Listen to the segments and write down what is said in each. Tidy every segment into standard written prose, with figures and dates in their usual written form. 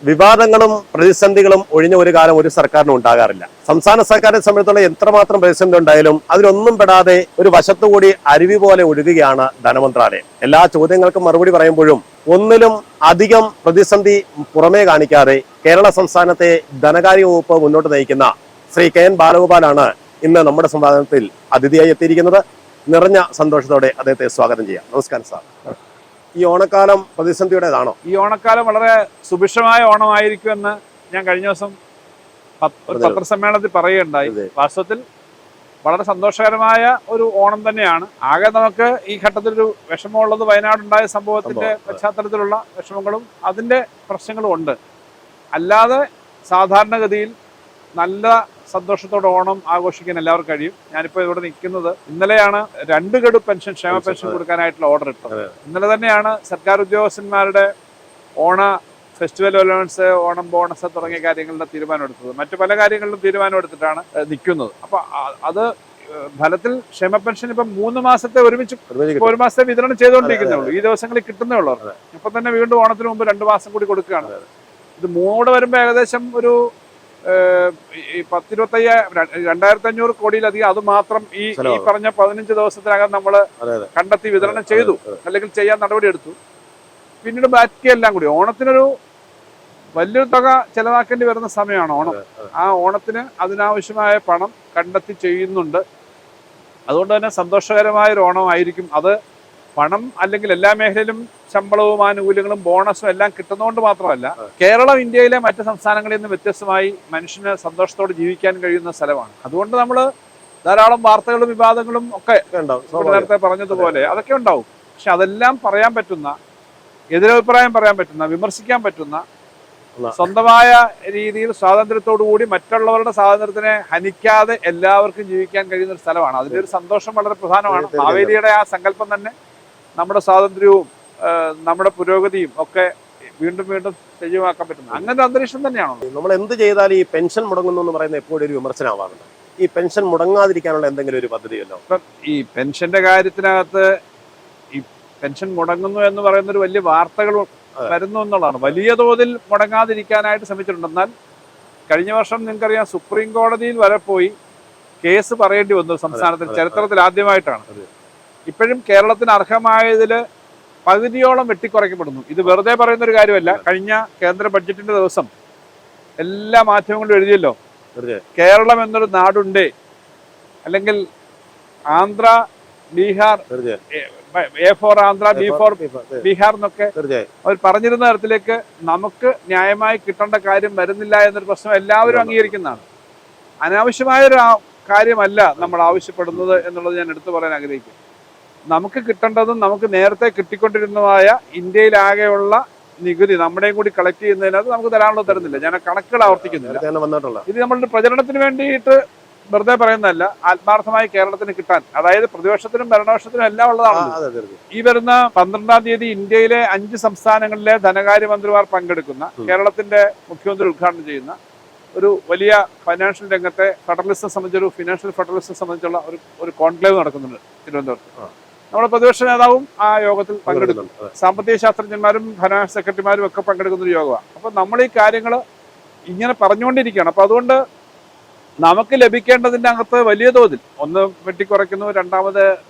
വിവാദങ്ങളും പ്രതിസന്ധികളും ഒഴിഞ്ഞ ഒരു കാലം ഒരു സർക്കാരിനും ഉണ്ടാകാറില്ല. സംസ്ഥാന സർക്കാരിനെ സംബന്ധിച്ചുള്ള എത്രമാത്രം പ്രതിസന്ധി ഉണ്ടായാലും അതിലൊന്നും പെടാതെ ഒരു വശത്തുകൂടി അരുവി പോലെ ഒഴുകുകയാണ് ധനമന്ത്രാലയം. എല്ലാ ചോദ്യങ്ങൾക്കും മറുപടി പറയുമ്പോഴും ഒന്നിലും അധികം പ്രതിസന്ധി പുറമേ കാണിക്കാതെ കേരള സംസ്ഥാനത്തെ ധനകാര്യ വകുപ്പ് മുന്നോട്ട് നയിക്കുന്ന ശ്രീ കെ എൻ ബാലഗോപാലാണ് ഇന്ന് നമ്മുടെ സംവാദത്തിൽ അതിഥിയായി എത്തിയിരിക്കുന്നത്. നിറഞ്ഞ സന്തോഷത്തോടെ അദ്ദേഹത്തെ സ്വാഗതം ചെയ്യാം. നമസ്കാരം സാർ. ഈ ഓണക്കാലം പ്രതിസന്ധിയുടേതാണോ? ഈ ഓണക്കാലം വളരെ സുഭിക്ഷമായ ഓണമായിരിക്കുമെന്ന് ഞാൻ കഴിഞ്ഞ ദിവസം ഒരു പത്രസമ്മേളനത്തിൽ പറയുകയുണ്ടായി. വാസ്തവത്തിൽ വളരെ സന്തോഷകരമായ ഒരു ഓണം തന്നെയാണ്. ആകെ നമുക്ക് ഈ ഘട്ടത്തിലൊരു വിഷമമുള്ളത് വയനാടുണ്ടായ സംഭവത്തിന്റെ പശ്ചാത്തലത്തിലുള്ള വിഷമങ്ങളും അതിന്റെ പ്രശ്നങ്ങളും ഉണ്ട്. അല്ലാതെ സാധാരണഗതിയിൽ നല്ല സന്തോഷത്തോടെ ഓണം ആഘോഷിക്കാൻ എല്ലാവർക്കും കഴിയും. ഞാനിപ്പോൾ ഇവിടെ നിൽക്കുന്നത് ഇന്നലെയാണ് 2 ഗഡു പെൻഷൻ, ക്ഷേമ പെൻഷൻ കൊടുക്കാനായിട്ടുള്ള ഓർഡർ ഇട്ടത്. ഇന്നലെ തന്നെയാണ് സർക്കാർ ഉദ്യോഗസ്ഥന്മാരുടെ ഓണ ഫെസ്റ്റിവൽ അലവൻസ്, ഓണം ബോണസ് തുടങ്ങിയ കാര്യങ്ങളുടെ തീരുമാനം എടുത്തത്. മറ്റു പല കാര്യങ്ങളിലും തീരുമാനം എടുത്തിട്ടാണ് നിൽക്കുന്നത്. അപ്പൊ അത് ഫലത്തിൽ ക്ഷേമ പെൻഷൻ ഇപ്പം 3 മാസത്തെ ഒരുമിച്ച് 1 മാസത്തെ വിതരണം ചെയ്തുകൊണ്ടിരിക്കുന്നേ ഉള്ളൂ. ഈ ദിവസങ്ങളിൽ കിട്ടുന്നേ ഉള്ളൂ. ഇപ്പൊ തന്നെ വീണ്ടും ഓണത്തിന് മുമ്പ് 2 മാസം കൂടി കൊടുക്കുകയാണ്. ഇത് 3 വരുമ്പോ ഏകദേശം ഒരു 2500 കോടിയിലധികം അത് മാത്രം ഈ പറഞ്ഞ 15 ദിവസത്തിനകം നമ്മൾ കണ്ടെത്തി വിതരണം ചെയ്തു, അല്ലെങ്കിൽ ചെയ്യാൻ നടപടിയെടുത്തു. പിന്നീട് ബാക്കിയെല്ലാം കൂടി ഓണത്തിനൊരു വലിയൊരു തുക ചെലവാക്കേണ്ടി വരുന്ന സമയമാണ് ഓണം. ആ ഓണത്തിന് അതിനാവശ്യമായ പണം കണ്ടെത്തി ചെയ്യുന്നുണ്ട്. അതുകൊണ്ട് തന്നെ സന്തോഷകരമായ ഒരു ഓണമായിരിക്കും അത്. പണം അല്ലെങ്കിൽ എല്ലാ മേഖലയിലും ശമ്പളവും ആനുകൂല്യങ്ങളും ബോണസും എല്ലാം കിട്ടുന്നതുകൊണ്ട് മാത്രമല്ല, കേരളം ഇന്ത്യയിലെ മറ്റ് സംസ്ഥാനങ്ങളിൽ നിന്ന് വ്യത്യസ്തമായി മനുഷ്യന് സന്തോഷത്തോടെ ജീവിക്കാൻ കഴിയുന്ന സ്ഥലമാണ്. അതുകൊണ്ട് നമ്മൾ ധാരാളം വാർത്തകളും വിവാദങ്ങളും ഒക്കെ നേരത്തെ പറഞ്ഞതുപോലെ അതൊക്കെ ഉണ്ടാവും. പക്ഷെ അതെല്ലാം പറയാൻ പറ്റുന്ന, എതിരഭിപ്രായം പറയാൻ പറ്റുന്ന, വിമർശിക്കാൻ പറ്റുന്ന, സ്വന്തമായ രീതിയിൽ സ്വാതന്ത്ര്യത്തോടുകൂടി മറ്റുള്ളവരുടെ സ്വാതന്ത്ര്യത്തിനെ ഹനിക്കാതെ എല്ലാവർക്കും ജീവിക്കാൻ കഴിയുന്ന ഒരു സ്ഥലമാണ്. അതിന്റെ ഒരു സന്തോഷം വളരെ പ്രധാനമാണ്. മാവേലിയുടെ ആ സങ്കല്പം തന്നെ നമ്മുടെ സ്വാതന്ത്ര്യവും നമ്മുടെ പുരോഗതിയും ഒക്കെ വീണ്ടും വീണ്ടും സജീവമാക്കാൻ പറ്റുന്നു. അങ്ങനെ അന്തരീക്ഷം തന്നെയാണോ? നമ്മൾ എന്ത് ചെയ്താലും ഈ പെൻഷൻ മുടങ്ങുന്നു എന്ന് പറയുന്ന എപ്പോഴും ഒരു വിമർശനമാവാറുണ്ട്. ഈ പെൻഷൻ മുടങ്ങാതിരിക്കാനുള്ള എന്തെങ്കിലും ഒരു പദ്ധതിയല്ലോ? ഇപ്പം ഈ പെൻഷന്റെ കാര്യത്തിനകത്ത് ഈ പെൻഷൻ മുടങ്ങുന്നു എന്ന് പറയുന്ന ഒരു വലിയ വാർത്തകൾ വരുന്നു എന്നുള്ളതാണ്. വലിയ തോതിൽ മുടങ്ങാതിരിക്കാനായിട്ട് ശ്രമിച്ചിട്ടുണ്ട്. എന്നാൽ കഴിഞ്ഞ വർഷം നിങ്ങൾക്കറിയാം, സുപ്രീം കോടതിയിൽ വരെ പോയി കേസ് പറയേണ്ടി വന്നു. സംസ്ഥാനത്തിൽ ചരിത്രത്തിൽ ആദ്യമായിട്ടാണ്. ഇപ്പോഴും കേരളത്തിന് അർഹമായതിൽ പകുതിയോളം വെട്ടിക്കുറയ്ക്കപ്പെടുന്നു. ഇത് വെറുതെ പറയുന്ന ഒരു കാര്യമല്ല. കഴിഞ്ഞ കേന്ദ്ര ബഡ്ജറ്റിന്റെ ദിവസം എല്ലാ മാധ്യമങ്ങളും എഴുതിയല്ലോ, കേരളം എന്നൊരു നാടുണ്ട്, അല്ലെങ്കിൽ Andhra, Bihar, A for Andhra, B for Bihar എന്നൊക്കെ അവർ പറഞ്ഞിരുന്ന തരത്തിലേക്ക് നമുക്ക് ന്യായമായി കിട്ടേണ്ട കാര്യം വരുന്നില്ല എന്നൊരു പ്രശ്നം എല്ലാവരും അംഗീകരിക്കുന്നതാണ്. അനാവശ്യമായൊരു കാര്യമല്ല നമ്മൾ ആവശ്യപ്പെടുന്നത് എന്നുള്ളത് ഞാൻ എടുത്തു പറയാൻ ആഗ്രഹിക്കും. നമുക്ക് കിട്ടേണ്ടതും നമുക്ക് നേരത്തെ കിട്ടിക്കൊണ്ടിരുന്നതായ ഇന്ത്യയിലാകെയുള്ള നികുതി നമ്മുടെയും കൂടി കളക്ട് ചെയ്യുന്നതിനകത്ത് നമുക്ക് തരാനുള്ളത് തരുന്നില്ല. ഞാൻ കണക്കുകൾ ആവർത്തിക്കുന്നില്ല. ഇത് നമ്മളുടെ പ്രചരണത്തിന് വേണ്ടിയിട്ട് വെറുതെ പറയുന്നതല്ല. ആത്മാർത്ഥമായി കേരളത്തിന് കിട്ടാൻ, അതായത് പ്രതിപക്ഷത്തിനും ഭരണപക്ഷത്തിനും എല്ലാം ഉള്ളതാണ്. ഈ വരുന്ന 12-ാം തീയതി ഇന്ത്യയിലെ 5 സംസ്ഥാനങ്ങളിലെ ധനകാര്യമന്ത്രിമാർ പങ്കെടുക്കുന്ന, കേരളത്തിന്റെ മുഖ്യമന്ത്രി ഉദ്ഘാടനം ചെയ്യുന്ന ഒരു വലിയ ഫൈനാൻഷ്യൽ രംഗത്തെ ഫെഡറലിസം സംബന്ധിച്ചൊരു ഫിനാൻഷ്യൽ ഫെഡറലിസം സംബന്ധിച്ചുള്ള ഒരു കോൺക്ലേവ് നടക്കുന്നുണ്ട് തിരുവനന്തപുരത്ത്. നമ്മുടെ പ്രതിപക്ഷ നേതാവും ആ യോഗത്തിൽ പങ്കെടുക്കും. സാമ്പത്തിക ശാസ്ത്രജ്ഞന്മാരും ഫൈനാൻസ് സെക്രട്ടറിമാരും ഒക്കെ പങ്കെടുക്കുന്ന ഒരു യോഗമാണ്. അപ്പൊ നമ്മൾ ഈ കാര്യങ്ങൾ ഇങ്ങനെ പറഞ്ഞുകൊണ്ടിരിക്കുകയാണ്. അപ്പൊ അതുകൊണ്ട് നമുക്ക് ലഭിക്കേണ്ടതിൻ്റെ അകത്ത് വലിയ തോതിൽ ഒന്ന് വെട്ടിക്കുറയ്ക്കുന്നു. രണ്ടാമത്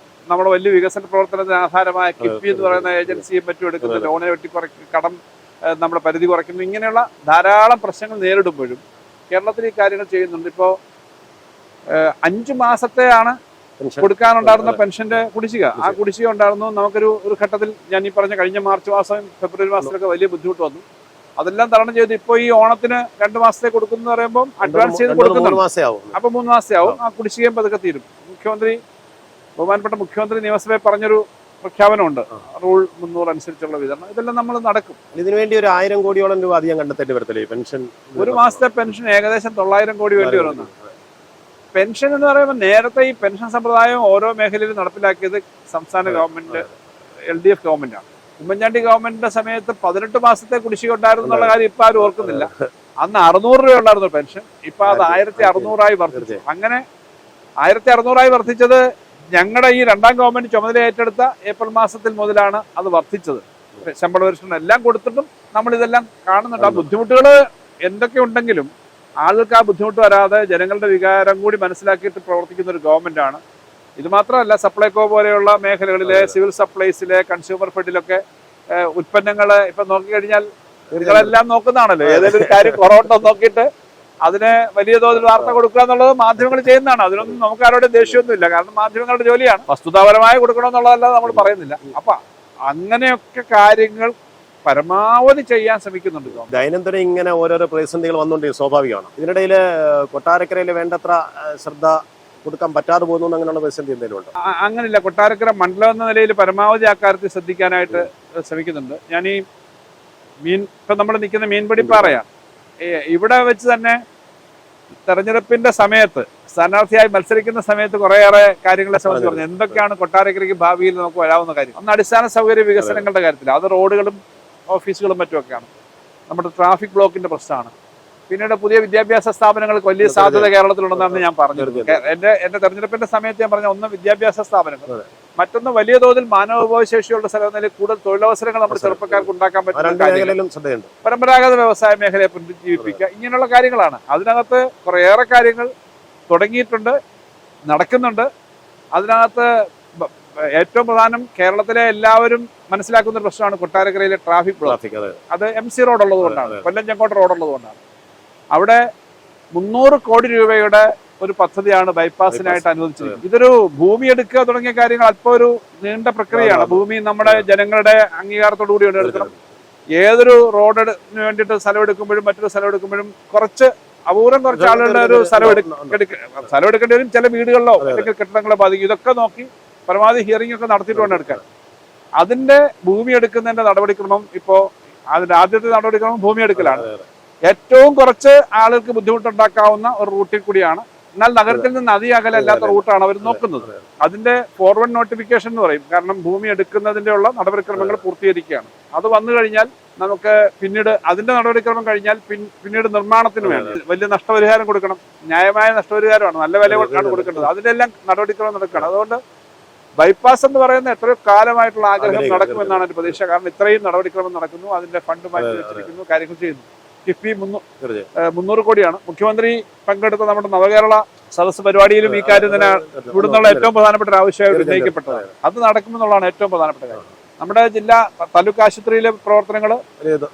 നമ്മുടെ വലിയ വികസന പ്രവർത്തനത്തിന് ആധാരമായ കിഫ്ബി എന്ന് പറയുന്ന ഏജൻസിയെ പറ്റും എടുക്കുന്ന ലോണിനെ വെട്ടിക്കുറയ്ക്കും, കടം നമ്മുടെ പരിധി കുറയ്ക്കുന്നു. ഇങ്ങനെയുള്ള ധാരാളം പ്രശ്നങ്ങൾ നേരിടുമ്പോഴും കേരളത്തിൽ ഈ കാര്യങ്ങൾ ചെയ്യുന്നുണ്ട്. ഇപ്പോൾ 5 മാസത്തെയാണ് കൊടുക്കാനുണ്ടായിരുന്ന പെൻഷന്റെ കുടിശ്ശിക. ആ കുടിശ്ശിക ഉണ്ടായിരുന്നു. നമുക്കൊരു ഘട്ടത്തിൽ ഞാൻ ഈ പറഞ്ഞ കഴിഞ്ഞ മാർച്ച് മാസം, ഫെബ്രുവരി മാസത്തിലൊക്കെ വലിയ ബുദ്ധിമുട്ട് വന്നു. അതെല്ലാം തരണം ചെയ്ത് ഇപ്പോൾ ഈ ഓണത്തിന് 2 മാസത്തെ കൊടുക്കുന്നു പറയുമ്പോൾ അഡ്വാൻസ് ചെയ്ത് കൊടുക്കുന്നുണ്ട്. അപ്പൊ 3 മാസത്തെ ആവും. ആ കുടിശ്ശികയും പതുക്കെ തീരും. ബഹുമാനപ്പെട്ട മുഖ്യമന്ത്രി നിയമസഭയിൽ പറഞ്ഞൊരു പ്രഖ്യാപനമുണ്ട്, റൂൾ 300 അനുസരിച്ചുള്ള വിതരണം. ഇതെല്ലാം നമ്മൾ നടക്കും. ഇതിനുവേണ്ടി ഒരു 1000 കോടിയോളം രൂപ അധികം കണ്ടെത്തേണ്ടി വരത്തില്ലേ പെൻഷൻ? ഒരു മാസത്തെ പെൻഷൻ ഏകദേശം 900 കോടി വേണ്ടി വരുന്നതാണ്. പെൻഷൻ എന്ന് പറയുമ്പോൾ നേരത്തെ ഈ പെൻഷൻ സമ്പ്രദായം ഓരോ മേഖലയിലും നടപ്പിലാക്കിയത് സംസ്ഥാന ഗവൺമെന്റ്, LDF ഗവൺമെന്റാണ്. ഉമ്മൻചാണ്ടി ഗവൺമെന്റിന്റെ സമയത്ത് 18 മാസത്തെ കുടിശ്ശിക ഉണ്ടായിരുന്നു എന്നുള്ള കാര്യം ഇപ്പൊ ആരും ഓർക്കുന്നില്ല. അന്ന് 600 രൂപ ഉണ്ടായിരുന്നു പെൻഷൻ. ഇപ്പൊ അത് 1600 വർദ്ധിച്ചു. അങ്ങനെ 1600 വർദ്ധിച്ചത് ഞങ്ങളുടെ ഈ 2ാം ഗവൺമെന്റ് ചുമതല ഏറ്റെടുത്ത ഏപ്രിൽ മാസത്തിൽ മുതലാണ് അത് വർദ്ധിച്ചത്. ശമ്പള പരിഷ്കരണം എല്ലാം കൊടുത്തിട്ടും നമ്മൾ ഇതെല്ലാം കാണുന്നുണ്ട്. ആ ബുദ്ധിമുട്ടുകൾ എന്തൊക്കെ ഉണ്ടെങ്കിലും ആളുകൾക്ക് ആ ബുദ്ധിമുട്ട് വരാതെ ജനങ്ങളുടെ വികാരം കൂടി മനസ്സിലാക്കിയിട്ട് പ്രവർത്തിക്കുന്ന ഒരു ഗവൺമെന്റ് ആണ്. ഇത് മാത്രമല്ല, സപ്ലൈകോ പോലെയുള്ള മേഖലകളിലെ സിവിൽ സപ്ലൈസിലെ കൺസ്യൂമർ ഫെഡിലൊക്കെ ഉൽപ്പന്നങ്ങൾ ഇപ്പൊ നോക്കിക്കഴിഞ്ഞാൽ നിങ്ങളെല്ലാം നോക്കുന്നതാണല്ലോ. ഏതെങ്കിലും ഒരു കാര്യം കുറവുണ്ടോ നോക്കിയിട്ട് അതിന് വലിയ തോതിൽ വാർത്ത കൊടുക്കുക എന്നുള്ളത് മാധ്യമങ്ങൾ ചെയ്യുന്നതാണ്. അതിനൊന്നും നമുക്ക് ആരോടും ദേഷ്യമൊന്നുമില്ല, കാരണം മാധ്യമങ്ങളുടെ ജോലിയാണ്. വസ്തുതാപരമായി കൊടുക്കണമെന്നുള്ളതല്ല നമ്മൾ പറയുന്നില്ല. അപ്പൊ അങ്ങനെയൊക്കെ കാര്യങ്ങൾ പരമാവധി ചെയ്യാൻ ശ്രമിക്കുന്നുണ്ട്. ദൈനംദിനം ഇങ്ങനെ ഓരോരോ പ്രതിസന്ധികൾ വന്നുകൊണ്ട് സ്വാഭാവികമാണ്. ഇതിനിടയിൽ കൊട്ടാരക്കരയിൽ വേണ്ടത്ര ശ്രദ്ധ കൊടുക്കാൻ പറ്റാതെ പോകുന്നു അങ്ങനെയുള്ള പ്രതിസന്ധി എന്തെങ്കിലും ഉണ്ടോ? അങ്ങനെയില്ല. കൊട്ടാരക്കര മണ്ഡലം എന്ന നിലയിൽ പരമാവധി ആ കാര്യത്തിൽ ശ്രദ്ധിക്കാനായിട്ട് ശ്രമിക്കുന്നുണ്ട്. ഞാൻ ഈ ഇപ്പൊ നമ്മൾ നിൽക്കുന്ന മീൻപിടിപ്പാറയാണ്. ഇവിടെ വെച്ച് തന്നെ തെരഞ്ഞെടുപ്പിന്റെ സമയത്ത് സ്ഥാനാർത്ഥിയായി മത്സരിക്കുന്ന സമയത്ത് കുറേയേറെ കാര്യങ്ങളെ സംബന്ധിച്ച് പറഞ്ഞു എന്തൊക്കെയാണ് കൊട്ടാരക്കരയ്ക്ക് ഭാവിയിൽ നമുക്ക് വരാവുന്ന കാര്യം. ഒന്ന് അടിസ്ഥാന സൗകര്യ വികസനങ്ങളുടെ കാര്യത്തിൽ, അത് റോഡുകളും ഓഫീസുകളും മറ്റുമൊക്കെയാണ്. നമ്മുടെ ട്രാഫിക് ബ്ലോക്കിന്റെ പ്രശ്നമാണ്. പിന്നീട് പുതിയ വിദ്യാഭ്യാസ സ്ഥാപനങ്ങൾക്ക് വലിയ സാധ്യത കേരളത്തിലുണ്ടെന്നാണ് ഞാൻ പറഞ്ഞത്. എന്റെ തെരഞ്ഞെടുപ്പിന്റെ സമയത്ത് ഞാൻ പറഞ്ഞ ഒന്ന് വിദ്യാഭ്യാസ സ്ഥാപനങ്ങൾ, മറ്റൊന്ന് വലിയ തോതിൽ മാനവവിഭവശേഷിയുള്ള സ്ഥലങ്ങളിൽ കൂടുതൽ തൊഴിലവസരങ്ങൾ നമ്മുടെ ചെറുപ്പക്കാർക്ക് ഉണ്ടാക്കാൻ പറ്റുന്ന പരമ്പരാഗത വ്യവസായ മേഖലയെ പുനരുജ്ജീവിപ്പിക്കുക, ഇങ്ങനെയുള്ള കാര്യങ്ങളാണ്. അതിനകത്ത് കുറേയേറെ കാര്യങ്ങൾ തുടങ്ങിയിട്ടുണ്ട്, നടക്കുന്നുണ്ട്. അതിനകത്ത് ഏറ്റവും പ്രധാനം കേരളത്തിലെ എല്ലാവരും മനസ്സിലാക്കുന്ന ഒരു പ്രശ്നമാണ് കൊട്ടാരക്കരയിലെ ട്രാഫിക് ബ്ലോക്ക്. അത് MC റോഡ് ഉള്ളത് കൊണ്ടാണ്, കൊല്ലം ചെങ്കോട്ട റോഡ് ഉള്ളത് കൊണ്ടാണ്. അവിടെ 300 കോടി രൂപയുടെ ഒരു പദ്ധതിയാണ് ബൈപ്പാസിനായിട്ട് അനുവദിച്ചിരിക്കുന്നത്. ഇതൊരു ഭൂമി എടുക്കുക തുടങ്ങിയ കാര്യങ്ങൾ അല്പം ഒരു നീണ്ട പ്രക്രിയയാണ്. ഭൂമി നമ്മുടെ ജനങ്ങളുടെ അംഗീകാരത്തോടു കൂടി എടുക്കണം. ഏതൊരു റോഡിന് വേണ്ടിയിട്ട് സ്ഥലം എടുക്കുമ്പോഴും മറ്റൊരു സ്ഥലം എടുക്കുമ്പോഴും കുറച്ച് ആളുകളുടെ ഒരു സ്ഥലം എടുക്കേണ്ടി വരും. ചില വീടുകളിലോ അല്ലെങ്കിൽ കെട്ടിടങ്ങളോ ബാധിക്കും. ഇതൊക്കെ നോക്കി പരമാവധി ഹിയറിംഗ് ഒക്കെ നടത്തിയിട്ട് വേണം എടുക്കാൻ. അതിന്റെ ഭൂമി എടുക്കുന്നതിന്റെ നടപടിക്രമം ഇപ്പോ അതിന്റെ ആദ്യത്തെ നടപടിക്രമം ഭൂമി എടുക്കലാണ്. ഏറ്റവും കുറച്ച് ആളുകൾക്ക് ബുദ്ധിമുട്ടുണ്ടാക്കാവുന്ന ഒരു റൂട്ടിൽ കൂടിയാണ്. എന്നാൽ നഗരത്തിൽ നിന്ന് അകലല്ലാത്ത റൂട്ടാണ് അവർ നോക്കുന്നത്. അതിന്റെ ഫോർവേഡ് നോട്ടിഫിക്കേഷൻ എന്ന് പറയും. കാരണം ഭൂമി എടുക്കുന്നതിന്റെ ഉള്ള നടപടിക്രമങ്ങൾ പൂർത്തീകരിക്കുകയാണ്. അത് വന്നു കഴിഞ്ഞാൽ നമുക്ക് പിന്നീട് അതിന്റെ നടപടിക്രമം കഴിഞ്ഞാൽ പിന്നീട് നിർമ്മാണത്തിന് വേണ്ടി വലിയ നഷ്ടപരിഹാരം കൊടുക്കണം. ന്യായമായ നഷ്ടപരിഹാരമാണ്, നല്ല വിലയാണ് കൊടുക്കേണ്ടത്. അതിന്റെ എല്ലാം നടപടിക്രമം നടക്കുകയാണ്. അതുകൊണ്ട് ബൈപ്പാസ് എന്ന് പറയുന്ന എത്രയോ കാലമായിട്ടുള്ള ആഗ്രഹം നടക്കുമെന്നാണ് എന്റെ പ്രതീക്ഷ. കാരണം ഇത്രയും നടപടിക്രമം നടക്കുന്നു, അതിന്റെ ഫണ്ട് മാറ്റി വെച്ചിരിക്കുന്നു, കാര്യങ്ങൾ ചെയ്യുന്നു. കിഫ്ബി 300 കോടിയാണ്. മുഖ്യമന്ത്രി പങ്കെടുത്ത നമ്മുടെ നവകേരള സദസ് പരിപാടിയിലും ഈ കാര്യം തന്നെ ഇവിടുന്നുള്ള ഏറ്റവും പ്രധാനപ്പെട്ട ഒരു ആവശ്യമായി ഉന്നയിക്കപ്പെട്ടത്. അത് നടക്കുമെന്നുള്ളതാണ് ഏറ്റവും പ്രധാനപ്പെട്ട കാര്യം. നമ്മുടെ ജില്ലാ താലൂക്ക് ആശുപത്രിയിലെ പ്രവർത്തനങ്ങൾ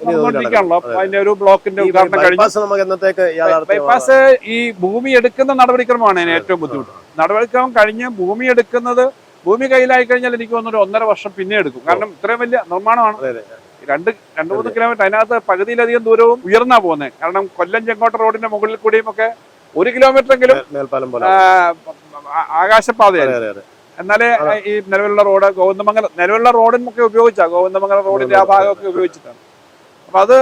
നടന്നുകൊണ്ടിരിക്കുകയാണല്ലോ. അതിന്റെ ഒരു ബ്ലോക്കിന്റെ ഉദ്ഘാടനം കഴിഞ്ഞു. ബൈപ്പാസ് ഈ ഭൂമി എടുക്കുന്ന നടപടിക്രമമാണ് അതിന് ഏറ്റവും ബുദ്ധിമുട്ട്. നടപടിക്രമം കഴിഞ്ഞ് ഭൂമി എടുക്കുന്നത്, ഭൂമി കയ്യിലായി കഴിഞ്ഞാൽ എനിക്ക് തോന്നുന്നു 1.5 വർഷം പിന്നെ എടുക്കും. കാരണം ഇത്രയും വലിയ നിർമ്മാണമാണ്. 2-3 കിലോമീറ്റർ, അതിനകത്ത് പകുതിയിലധികം ദൂരവും ഉയർന്നാ പോകുന്നത്. കാരണം കൊല്ലം ചെങ്കോട്ട റോഡിന്റെ മുകളിൽ കൂടിയും ഒക്കെ 1 കിലോമീറ്റർ എങ്കിലും ആകാശപാതയായിരുന്നു. എന്നാലേ ഈ നിലവിലുള്ള റോഡ് നിലവിലുള്ള റോഡും ഒക്കെ ഗോവിന്ദമംഗലം റോഡിന്റെ ആ ഭാഗമൊക്കെ ഉപയോഗിച്ചിട്ടാണ്. അപ്പൊ അത്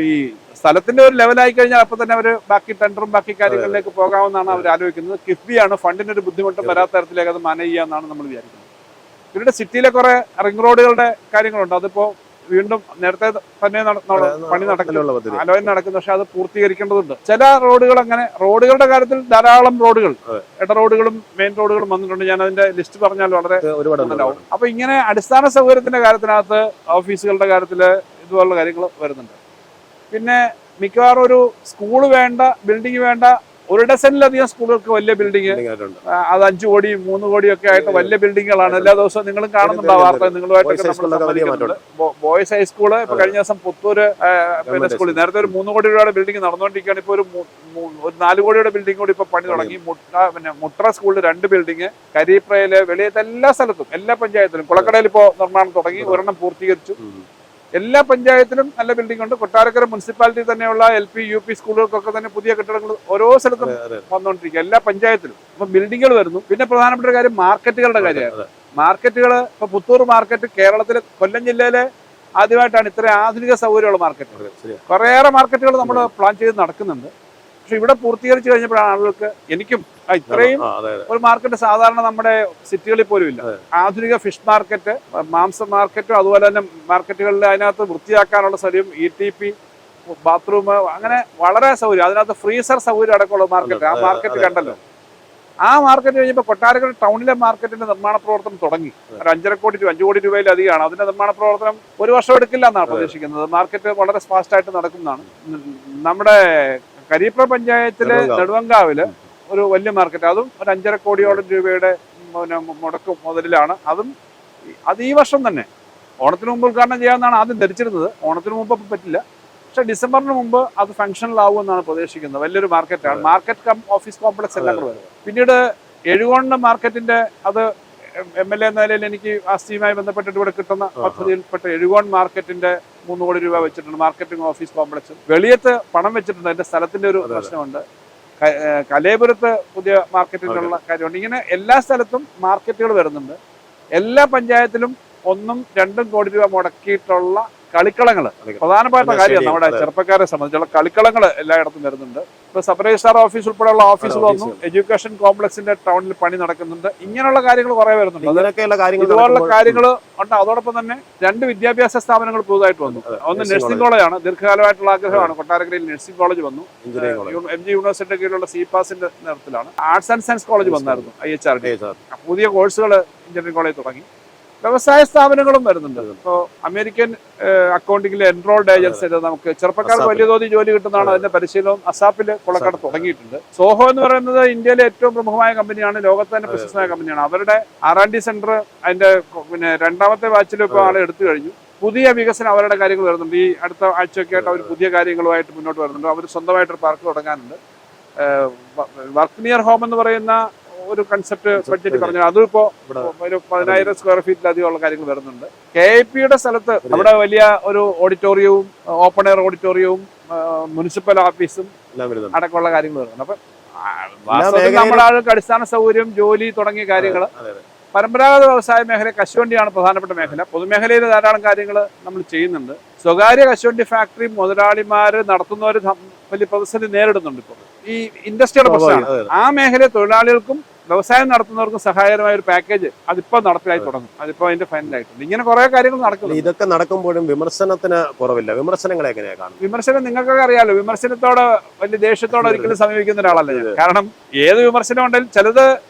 ഈ സ്ഥലത്തിന്റെ ഒരു ലെവലായി കഴിഞ്ഞാൽ അപ്പൊ തന്നെ അവർ ബാക്കി ടെൻഡറും ബാക്കി കാര്യങ്ങളിലേക്ക് പോകാമെന്നാണ് അവർ ആലോചിക്കുന്നത്. കിഫ്ബിയാണ് ഫണ്ടിന് ഒരു ബുദ്ധിമുട്ടും വരാത്ത തരത്തിലേക്ക് അത് മാനേജ് ചെയ്യാമെന്നാണ് നമ്മൾ വിചാരിക്കുന്നത്. പിന്നീട് സിറ്റിയിലെ കുറെ റിംഗ് റോഡുകളുടെ കാര്യങ്ങളുണ്ട്. അതിപ്പോ വീണ്ടും നേരത്തെ തന്നെ പണി നടക്കുന്നു, ആലോചന നടക്കുന്നു. പക്ഷെ അത് പൂർത്തീകരിക്കേണ്ടതുണ്ട്. ചില റോഡുകൾ അങ്ങനെ, റോഡുകളുടെ കാര്യത്തിൽ ധാരാളം റോഡുകൾ, ഇട റോഡുകളും മെയിൻ റോഡുകളും വന്നിട്ടുണ്ട്. ഞാൻ അതിന്റെ ലിസ്റ്റ് പറഞ്ഞാൽ വളരെ ഉണ്ടാവും. അപ്പൊ ഇങ്ങനെ അടിസ്ഥാന സൗകര്യത്തിന്റെ കാര്യത്തിനകത്ത് ഓഫീസുകളുടെ കാര്യത്തില് ഇതുപോലുള്ള കാര്യങ്ങൾ വരുന്നുണ്ട്. പിന്നെ മിക്കവാറും ഒരു സ്കൂള് വേണ്ട, ബിൽഡിംഗ് വേണ്ട, 1 ഡസനിലധികം സ്കൂളുകൾക്ക് വലിയ ബിൽഡിംഗ്, അത് 5 കോടി 3 കോടിയൊക്കെ ആയിട്ട് വലിയ ബിൽഡിങ്ങുകളാണ്. എല്ലാ ദിവസവും നിങ്ങളും കാണുന്നുണ്ടാവും വാർത്ത. നിങ്ങളുമായിട്ടൊക്കെ ബോയ്സ് ഹൈസ്കൂള് ഇപ്പൊ കഴിഞ്ഞ ദിവസം പുത്തൂര് പിന്നെ സ്കൂളിൽ നേരത്തെ ഒരു 3 കോടി രൂപയുടെ ബിൽഡിംഗ് നടന്നുകൊണ്ടിരിക്കുകയാണ്. ഇപ്പൊ ഒരു 4 കോടിയുടെ ബിൽഡിംഗ് കൂടി ഇപ്പൊ പണി തുടങ്ങി. മുട്ര സ്കൂളിൽ 2 ബിൽഡിംഗ്, കരിപ്രയില്, വെളിയത്തെ എല്ലാ സ്ഥലത്തും, എല്ലാ പഞ്ചായത്തിലും, കുളക്കടയിൽ ഇപ്പോ നിർമ്മാണം തുടങ്ങി, ഒരെണ്ണം പൂർത്തീകരിച്ചു. എല്ലാ പഞ്ചായത്തിലും നല്ല ബിൽഡിംഗ് ഉണ്ട്. കൊട്ടാരക്കര മുനിസിപ്പാലിറ്റി തന്നെയുള്ള LP UP സ്കൂളുകൾക്കൊക്കെ തന്നെ പുതിയ കെട്ടിടങ്ങൾ ഓരോ സ്ഥലത്തും വന്നുകൊണ്ടിരിക്കുക, എല്ലാ പഞ്ചായത്തിലും. അപ്പൊ ബിൽഡിങ്ങുകൾ വരുന്നു. പിന്നെ പ്രധാനപ്പെട്ട കാര്യം മാർക്കറ്റുകളുടെ കാര്യമാണ്. മാർക്കറ്റുകൾ ഇപ്പൊ പുത്തൂർ മാർക്കറ്റ് കേരളത്തിലെ കൊല്ലം ജില്ലയിലെ ആദ്യമായിട്ടാണ് ഇത്ര ആധുനിക സൗകര്യമുള്ള മാർക്കറ്റുകൾ. കുറേയേറെ മാർക്കറ്റുകൾ നമ്മൾ പ്ലാൻ ചെയ്ത് നടക്കുന്നുണ്ട്. പക്ഷെ ഇവിടെ പൂർത്തീകരിച്ചു കഴിഞ്ഞപ്പോഴാണ് ആളുകൾക്ക്, എനിക്കും ഇത്രയും ഒരു മാർക്കറ്റ് സാധാരണ നമ്മുടെ സിറ്റികളിൽ പോലും ഇല്ല. ആധുനിക ഫിഷ് മാർക്കറ്റ്, മാംസ മാർക്കറ്റും അതുപോലെ തന്നെ മാർക്കറ്റുകളിൽ അതിനകത്ത് വൃത്തിയാക്കാനുള്ള സൗകര്യം, ETP, ബാത്റൂം, അങ്ങനെ വളരെ സൗകര്യം. അതിനകത്ത് ഫ്രീസർ സൗകര്യം അടക്കമുള്ള മാർക്കറ്റ്. ആ മാർക്കറ്റ് കണ്ടല്ലോ. ആ മാർക്കറ്റ് കഴിഞ്ഞപ്പോൾ കൊട്ടാരക്കര ടൗണിലെ മാർക്കറ്റിന്റെ നിർമ്മാണ പ്രവർത്തനം തുടങ്ങി. ഒരു 5.5 കോടി രൂപ 5 കോടി രൂപയിലധികമാണ് അതിന്റെ നിർമ്മാണ പ്രവർത്തനം. 1 വർഷം എടുക്കില്ല എന്നാണ് പ്രതീക്ഷിക്കുന്നത്. മാർക്കറ്റ് വളരെ ഫാസ്റ്റ് ആയിട്ട് നടക്കുന്നതാണ്. നമ്മുടെ കരിപ്ര പഞ്ചായത്തിലെ നെടുവങ്കാവില് ഒരു വലിയ മാർക്കറ്റ്, അതും ഒരു 5.5 കോടിയോളം രൂപയുടെ മുടക്ക് മുതലിലാണ്. അത് ഈ വർഷം തന്നെ ഓണത്തിന് മുമ്പ് ഉദ്ഘാടനം ചെയ്യാമെന്നാണ് ആദ്യം ധരിച്ചിരുന്നത്. ഓണത്തിന് മുമ്പ് പറ്റില്ല, പക്ഷെ ഡിസംബറിന് മുമ്പ് അത് ഫംഗ്ഷനിലാവുമെന്നാണ് പ്രതീക്ഷിക്കുന്നത്. വലിയൊരു മാർക്കറ്റാണ്. മാർക്കറ്റ് കം ഓഫീസ് കോംപ്ലക്സ് എല്ലാം കൂടെ വരും. പിന്നീട് എഴുകോണിന്റെ മാർക്കറ്റിന്റെ അത് MLA എന്ന നിലയിൽ എനിക്ക് ആസ്തിയുമായി ബന്ധപ്പെട്ടിട്ട് ഇവിടെ കിട്ടുന്ന പദ്ധതിയിൽപ്പെട്ട എഴുകോൺ മാർക്കറ്റിന്റെ 3 കോടി രൂപ വെച്ചിട്ടുണ്ട്. മാർക്കറ്റിംഗ് ഓഫീസ് കോംപ്ലക്സ് വെളിയത്ത് പണം വെച്ചിട്ടുണ്ട്. അതിന്റെ സ്ഥലത്തിന്റെ ഒരു പ്രശ്നമുണ്ട്. കലേപുരത്ത് പുതിയ മാർക്കറ്റിനുള്ള കാര്യമുണ്ട്. ഇങ്ങനെ എല്ലാ സ്ഥലത്തും മാർക്കറ്റുകൾ വരുന്നുണ്ട്. എല്ലാ പഞ്ചായത്തിലും 1ഉം 2ഉം കോടി രൂപ മുടക്കിയിട്ടുള്ള കളിക്കളങ്ങൾ പ്രധാനപ്പെട്ട കാര്യമാണ്. നമ്മുടെ ചെറുപ്പക്കാരെ സംബന്ധിച്ചുള്ള കളിക്കളങ്ങൾ എല്ലായിടത്തും വരുന്നുണ്ട്. ഇപ്പൊ സബ് രജിസ്ട്രാർ ഓഫീസ് ഉൾപ്പെടെയുള്ള ഓഫീസുകളൊന്നും എഡ്യൂക്കേഷൻ കോംപ്ലക്സിന്റെ ടൗണിൽ പണി നടക്കുന്നുണ്ട്. ഇങ്ങനെയുള്ള കാര്യങ്ങൾ കുറെ വരുന്നുണ്ട്. ഇതുപോലുള്ള കാര്യങ്ങൾ ഉണ്ട്. അതോടൊപ്പം തന്നെ 2 വിദ്യാഭ്യാസ സ്ഥാപനങ്ങൾ പുതുതായിട്ട് വന്നു. ഒന്ന് നഴ്സിംഗ് കോളേജാണ്. ദീർഘകാലമായിട്ടുള്ള ആഗ്രഹമാണ്. കൊട്ടാരക്കരയിൽ നഴ്സിംഗ് കോളേജ് വന്നു. MG യൂണിവേഴ്സിറ്റിയുടെ കീഴിലുള്ള CPASന്റെ നേതൃത്വത്തിലാണ്. ആർട്സ് ആൻഡ് സയൻസ് കോളേജ് വന്നായിരുന്നു. IHRD പുതിയ കോഴ്സുകൾ എഞ്ചിനീയറിംഗ് കോളേജ് തുടങ്ങി. വ്യവസായ സ്ഥാപനങ്ങളും വരുന്നുണ്ട്. ഇപ്പോൾ അമേരിക്കൻ അക്കൗണ്ടിങ്ങിലെ എൻറോൾഡ് ഏജൻസി നമുക്ക് ചെറുപ്പക്കാർക്ക് വലിയ തോതിൽ ജോലി കിട്ടുന്നതാണ്. അതിന്റെ പരിശീലനം അസാപ്പിൽ കൊളക്കാട് തുടങ്ങിയിട്ടുണ്ട്. സോഹോ എന്ന് പറയുന്നത് ഇന്ത്യയിലെ ഏറ്റവും പ്രമുഖമായ കമ്പനിയാണ്. ലോകത്ത് തന്നെ പ്രശസ്തമായ കമ്പനിയാണ്. അവരുടെ R&D സെന്റർ അതിന്റെ രണ്ടാമത്തെ ബാച്ചിൽ ഇപ്പോൾ ആളെ എടുത്തു കഴിഞ്ഞു. പുതിയ വികസനം അവരുടെ കാര്യങ്ങൾ വരുന്നുണ്ട്. ഈ അടുത്ത ആഴ്ചയൊക്കെ ആയിട്ട് അവർ പുതിയ കാര്യങ്ങളുമായിട്ട് മുന്നോട്ട് വരുന്നുണ്ട്. അവർ സ്വന്തമായിട്ടൊരു പാർക്ക് തുടങ്ങാനുണ്ട്. വർക്ക് നിയർ ഹോം എന്ന് പറയുന്ന ഒരു കൺസെപ്റ്റ് ബഡ്ജറ്റ് പറഞ്ഞു. അതിപ്പോ ഒരു 10,000 സ്ക്വയർ ഫീറ്റിലധികം ഉള്ള കാര്യങ്ങൾ വരുന്നുണ്ട്. KIPയുടെ സ്ഥലത്ത് അവിടെ വലിയ ഒരു ഓഡിറ്റോറിയവും ഓപ്പൺ എയർ ഓഡിറ്റോറിയവും മുനിസിപ്പൽ ഓഫീസും അടക്കമുള്ള കാര്യങ്ങൾ വരുന്നുണ്ട്. അപ്പൊ നമ്മുടെ ആളുകൾക്ക് അടിസ്ഥാന സൗകര്യം, ജോലി തുടങ്ങിയ കാര്യങ്ങൾ. പരമ്പരാഗത വ്യവസായ മേഖല കശുവണ്ടിയാണ് പ്രധാനപ്പെട്ട മേഖല. പൊതുമേഖലയിൽ ധാരാളം കാര്യങ്ങൾ നമ്മൾ ചെയ്യുന്നുണ്ട്. സ്വകാര്യ കശുവണ്ടി ഫാക്ടറി മുതലാളിമാര് നടത്തുന്നവർ വലിയ പ്രതിസന്ധി നേരിടുന്നുണ്ട്. ഇപ്പോൾ ഈ ഇൻഡസ്ട്രിയുടെ പ്രശ്നമാണ്. ആ മേഖലയിലെ തൊഴിലാളികൾക്കും വ്യവസായം നടത്തുന്നവർക്കും സഹായകരമായ ഒരു പാക്കേജ് അതിപ്പോ നടപ്പിലായി തുടങ്ങും. അതിപ്പോ അതിന്റെ ഫൈനലായിട്ടുണ്ട്. ഇങ്ങനെ കുറെ കാര്യങ്ങൾ നടക്കുന്നു. ഇതൊക്കെ നടക്കുമ്പോഴും വിമർശനത്തിന് കുറവില്ല. വിമർശനങ്ങൾ എങ്ങനെയാണ് കാണുന്നത്? വിമർശനം നിങ്ങൾക്കൊക്കെ അറിയാലോ. വിമർശനത്തോട് വലിയ ദേഷ്യത്തോടെ ഒരിക്കലും സമീപിക്കുന്ന ഒരാളല്ല ഞാൻ. കാരണം ഏത് വിമർശനം ഉണ്ടെങ്കിലും ചിലത്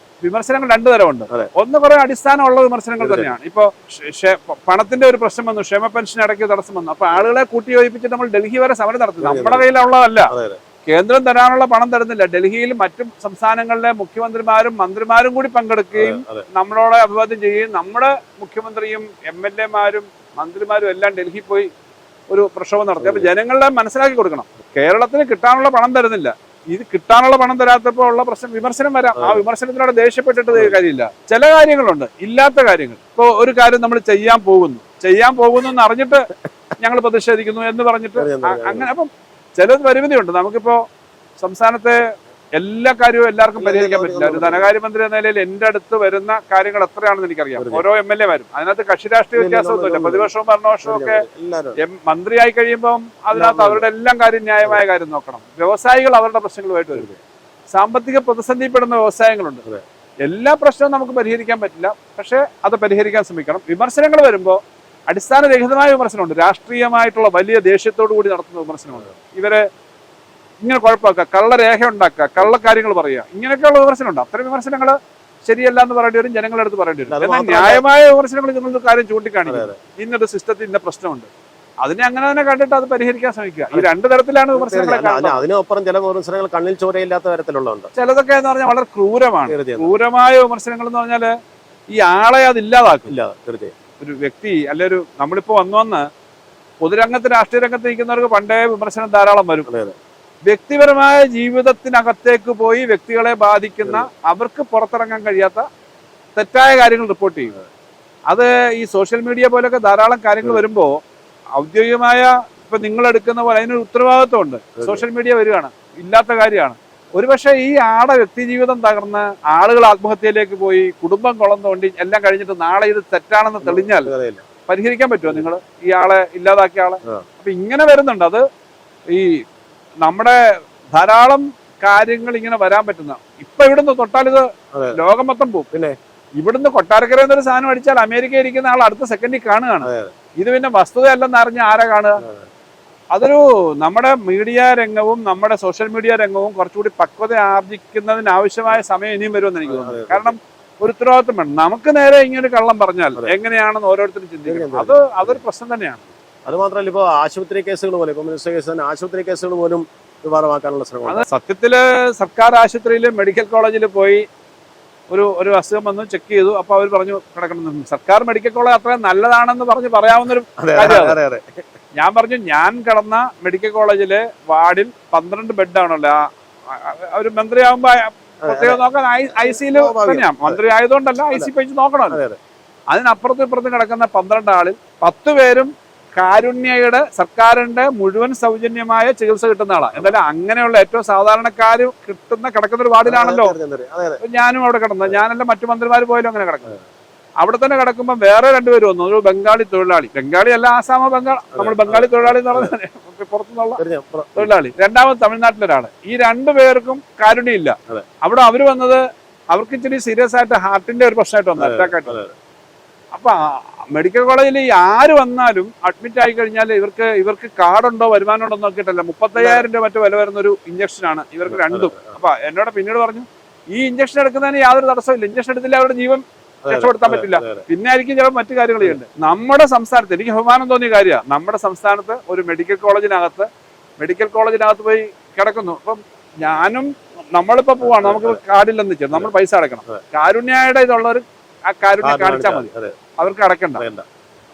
വിമർശനങ്ങൾ 2 തരമുണ്ട്. ഒന്ന് കുറെ അടിസ്ഥാനമുള്ള വിമർശനങ്ങൾ തന്നെയാണ്. ഇപ്പൊ പണത്തിന്റെ ഒരു പ്രശ്നം വന്നു, ക്ഷേമ പെൻഷൻ ഇടയ്ക്ക് തടസ്സം വന്നു. അപ്പൊ ആളുകളെ കൂട്ടി യോജിപ്പിച്ച് നമ്മൾ ഡൽഹി വരെ സമരം നടത്തി. നമ്മുടെ കയ്യിലുള്ളതല്ല, കേന്ദ്രം തരാനുള്ള പണം തരുന്നില്ല. ഡൽഹിയിൽ മറ്റു സംസ്ഥാനങ്ങളിലെ മുഖ്യമന്ത്രിമാരും മന്ത്രിമാരും കൂടി പങ്കെടുക്കുകയും നമ്മളോട് അഭിവാദ്യം ചെയ്യുകയും നമ്മുടെ മുഖ്യമന്ത്രിയും MLA മാരും മന്ത്രിമാരും എല്ലാം ഡൽഹി പോയി ഒരു പ്രക്ഷോഭം നടത്തി. അപ്പൊ ജനങ്ങളെ മനസ്സിലാക്കി കൊടുക്കണം, കേരളത്തിന് കിട്ടാനുള്ള പണം തരുന്നില്ല. ഇത് കിട്ടാനുള്ള പണം തരാത്തപ്പോൾ ഉള്ള പ്രശ്നം വിമർശനം വരാം. ആ വിമർശനത്തിനോട് ദേഷ്യപ്പെട്ടിട്ട് കാര്യമില്ല. ചില കാര്യങ്ങളുണ്ട്, ഇല്ലാത്ത കാര്യങ്ങൾ. ഇപ്പൊ ഒരു കാര്യം നമ്മൾ ചെയ്യാൻ പോകുന്നു എന്ന് അറിഞ്ഞിട്ട് ഞങ്ങൾ പ്രതിഷേധിക്കുന്നു എന്ന് പറഞ്ഞിട്ട് അങ്ങനെ. അപ്പം ചില പരിമിതിയുണ്ട്. നമുക്കിപ്പോ സംസ്ഥാനത്തെ എല്ലാ കാര്യവും എല്ലാവർക്കും പരിഹരിക്കാൻ പറ്റില്ല. ഒരു ധനകാര്യമന്ത്രി എന്ന നിലയിൽ എന്റെ അടുത്ത് വരുന്ന കാര്യങ്ങൾ എത്രയാണെന്ന് എനിക്കറിയാം. ഓരോ MLA മാരും അതിനകത്ത് കക്ഷി രാഷ്ട്രീയ വ്യത്യാസമൊന്നുമില്ല. പ്രതിപക്ഷവും ഭരണപക്ഷവും ഒക്കെ മന്ത്രിയായി കഴിയുമ്പോൾ അതിനകത്ത് അവരുടെ എല്ലാം കാര്യം ന്യായമായ കാര്യം നോക്കണം. വ്യവസായികൾ അവരുടെ പ്രശ്നങ്ങളുമായിട്ട് വരും. സാമ്പത്തിക പ്രതിസന്ധിപ്പെടുന്ന വ്യവസായങ്ങളുണ്ട്. എല്ലാ പ്രശ്നവും നമുക്ക് പരിഹരിക്കാൻ പറ്റില്ല, പക്ഷെ അത് പരിഹരിക്കാൻ ശ്രമിക്കണം. വിമർശനങ്ങൾ വരുമ്പോൾ അടിസ്ഥാനരഹിതമായ വിമർശനമുണ്ട്. രാഷ്ട്രീയമായിട്ടുള്ള വലിയ ദേഷ്യത്തോടു കൂടി നടത്തുന്ന വിമർശനമുണ്ട്. ഇവരെ ഇങ്ങനെ കുഴപ്പമാക്കുക, കള്ളരേഖ ഉണ്ടാക്കുക, കള്ളക്കാര്യങ്ങൾ പറയുക, ഇങ്ങനെയൊക്കെയുള്ള വിമർശനമുണ്ട്. അത്തരം വിമർശനങ്ങൾ ശരിയല്ല എന്ന് പറയേണ്ടി വരും, ജനങ്ങളുടെ അടുത്ത് പറയേണ്ടി വരും. എന്നാൽ ന്യായമായ വിമർശനങ്ങൾ നിങ്ങൾ കാര്യം ചൂണ്ടിക്കാണിക്കുക. ഇന്നൊരു സിസ്റ്റത്തിൽ ഇന്ന പ്രശ്നമുണ്ട്, അതിനെ അങ്ങനെ തന്നെ കണ്ടിട്ട് അത് പരിഹരിക്കാൻ ശ്രമിക്കുക. ഈ 2 തരത്തിലാണ് വിമർശനങ്ങളെ. അതിനൊപ്പം ചില വിമർശനങ്ങൾ കണ്ണിൽ ചോരയില്ലാത്ത തരത്തിലുള്ളതുണ്ട്. ചിലതൊക്കെ എന്ന് പറഞ്ഞാൽ വളരെ ക്രൂരമാണ്. ക്രൂരമായ വിമർശനങ്ങൾ എന്ന് പറഞ്ഞാല് ഈ ആളെ അത് ഇല്ലാതാക്കില്ല. ഒരു വ്യക്തി അല്ലെ നമ്മളിപ്പോ വന്ന് പൊതുരംഗത്ത് രാഷ്ട്രീയ രംഗത്ത് ഇരിക്കുന്നവർക്ക് പണ്ടേ വിമർശനം ധാരാളം വരും. വ്യക്തിപരമായ ജീവിതത്തിനകത്തേക്ക് പോയി വ്യക്തികളെ ബാധിക്കുന്ന, അവർക്ക് പുറത്തിറങ്ങാൻ കഴിയാത്ത തെറ്റായ കാര്യങ്ങൾ റിപ്പോർട്ട് ചെയ്യും. അത് ഈ സോഷ്യൽ മീഡിയ പോലൊക്കെ ധാരാളം കാര്യങ്ങൾ വരുമ്പോൾ ഔദ്യോഗികമായ ഇപ്പൊ നിങ്ങൾ എടുക്കുന്ന പോലെ അതിനൊരു ഉത്തരവാദിത്വമുണ്ട്. സോഷ്യൽ മീഡിയ വരികയാണ്, ഇല്ലാത്ത കാര്യമാണ്. ഒരുപക്ഷെ ഈ ആടെ വ്യക്തി ജീവിതം തകർന്ന് ആളുകൾ ആത്മഹത്യയിലേക്ക് പോയി, കുടുംബം കുളം തോണ്ടി എല്ലാം കഴിഞ്ഞിട്ട് നാളെ ഇത് തെറ്റാണെന്ന് തെളിഞ്ഞാൽ പരിഹരിക്കാൻ പറ്റുമോ നിങ്ങൾ ഈ ആളെ ഇല്ലാതാക്കിയ ആളെ? അപ്പൊ ഇങ്ങനെ വരുന്നുണ്ട്. അത് ഈ നമ്മുടെ ധാരാളം കാര്യങ്ങൾ ഇങ്ങനെ വരാൻ പറ്റുന്ന. ഇപ്പൊ ഇവിടുന്ന് തൊട്ടാൽ ഇത് ലോകം മൊത്തം പോകും. പിന്നെ ഇവിടുന്ന് കൊട്ടാരക്കര എന്നൊരു സാധനം അടിച്ചാൽ അമേരിക്കയിൽ ഇരിക്കുന്ന ആൾ അടുത്ത സെക്കൻഡിൽ കാണുകയാണ്. ഇത് പിന്നെ വസ്തുതയല്ലെന്ന് അറിഞ്ഞ ആരാ കാണുക? അതൊരു നമ്മുടെ മീഡിയ രംഗവും നമ്മുടെ സോഷ്യൽ മീഡിയ രംഗവും കുറച്ചുകൂടി പക്വത ആർജിക്കുന്നതിന് ആവശ്യമായ സമയം ഇനിയും വരുമെന്ന് എനിക്ക് തോന്നുന്നു. കാരണം ഒരു ഉത്തരവാദിത്വം വേണം. നമുക്ക് നേരെ ഇങ്ങനെ കള്ളം പറഞ്ഞാൽ എങ്ങനെയാണെന്ന് ഓരോരുത്തരും ചിന്തിക്കണം. അതൊരു പ്രശ്നം തന്നെയാണ്. അത് മാത്രമല്ല, ഇപ്പൊ ആശുപത്രി കേസുകൾ പോലെ, ഇപ്പൊ മിനിസ്റ്റർ കേസ് തന്നെ, ആശുപത്രി കേസുകൾ പോലും വിവാദമാക്കാനുള്ള ശ്രമം. സത്യത്തില് സർക്കാർ ആശുപത്രിയിൽ മെഡിക്കൽ കോളേജിൽ പോയി ഒരു അസുഖം വന്നു, ചെക്ക് ചെയ്തു, അപ്പൊ അവർ പറഞ്ഞു കിടക്കണം. സർക്കാർ മെഡിക്കൽ കോളേജ് അത്രയും നല്ലതാണെന്ന് പറഞ്ഞ് പറയാവുന്നൊരു കാര്യമാണ്. ഞാൻ പറഞ്ഞു, ഞാൻ കിടന്ന മെഡിക്കൽ കോളേജിലെ വാർഡിൽ 12 ബെഡാണല്ലോ. ഒരു മന്ത്രിയാകുമ്പോ പ്രത്യേകം നോക്കാൻ ICU തന്നെയാണ്. മന്ത്രി ആയതുകൊണ്ടല്ല, IC വെച്ച് നോക്കണമല്ലോ. അതിനപ്പുറത്തും ഇപ്പുറത്തും കിടക്കുന്ന 12 ആളിൽ 10 പേരും കാരുണ്യയുടെ സർക്കാരിന്റെ മുഴുവൻ സൗജന്യമായ ചികിത്സ കിട്ടുന്ന ആളാണ്. എന്തായാലും അങ്ങനെയുള്ള ഏറ്റവും സാധാരണക്കാർ കിടക്കുന്ന ഒരു വാർഡിലാണല്ലോ ഞാനും അവിടെ കിടന്നത്. ഞാനല്ല മറ്റു മന്ത്രിമാർ പോയാലും അങ്ങനെ കിടക്കുന്നത്. അവിടെ തന്നെ കിടക്കുമ്പോൾ വേറെ 2 പേര് വന്നു. ഒരു ബംഗാളി തൊഴിലാളി, ബംഗാളി അല്ല, ആസാമോ ബംഗാൾ, നമ്മൾ ബംഗാളി തൊഴിലാളി എന്ന് പറഞ്ഞാൽ പുറത്തുനിന്നുള്ള തൊഴിലാളി. രണ്ടാമത് തമിഴ്നാട്ടിലൊരാള്. ഈ 2 പേർക്കും കാരുണ്യമില്ല. അവിടെ അവര് വന്നത് അവർക്ക് ഇച്ചിരി സീരിയസ് ആയിട്ട് ഹാർട്ടിന്റെ ഒരു പ്രശ്നമായിട്ട് വന്നു, അറ്റാക്ക് ആയിട്ട്. അപ്പൊ മെഡിക്കൽ കോളേജിൽ ആര് വന്നാലും അഡ്മിറ്റ് ആയി കഴിഞ്ഞാൽ ഇവർക്ക് കാർഡുണ്ടോ വരുമാനമുണ്ടോ നോക്കിയിട്ടല്ല 35,000 രൂപ മറ്റു വില വരുന്ന ഒരു ഇഞ്ചക്ഷനാണ് ഇവർക്ക് രണ്ടും. അപ്പൊ എന്നോട് പിന്നീട് പറഞ്ഞു, ഈ ഇഞ്ചക്ഷൻ എടുക്കുന്നതിന് യാതൊരു തടസ്സമില്ല, ഇഞ്ചക്ഷൻ എടുത്തില്ല അവരുടെ ജീവൻ രക്ഷപ്പെടുത്താൻ പറ്റില്ല. പിന്നെ ആയിരിക്കും ചില മറ്റു കാര്യങ്ങൾ ചെയ്യുന്നത്. നമ്മുടെ സംസ്ഥാനത്ത് എനിക്ക് ബഹുമാനം തോന്നിയ കാര്യമാണ്, നമ്മുടെ സംസ്ഥാനത്ത് ഒരു മെഡിക്കൽ കോളേജിനകത്ത് പോയി കിടക്കുന്നു. അപ്പം ഞാനും നമ്മളിപ്പോ പോവാണ്, നമുക്ക് കാർഡില്ലെന്ന് വെച്ചാൽ നമ്മൾ പൈസ അടക്കണം. കാരുണ്യയുടെ ഇതുള്ളവർ ആ കാരുണ്യം കാണിച്ചാൽ മതി, അവർക്ക് അടക്കണ്ട.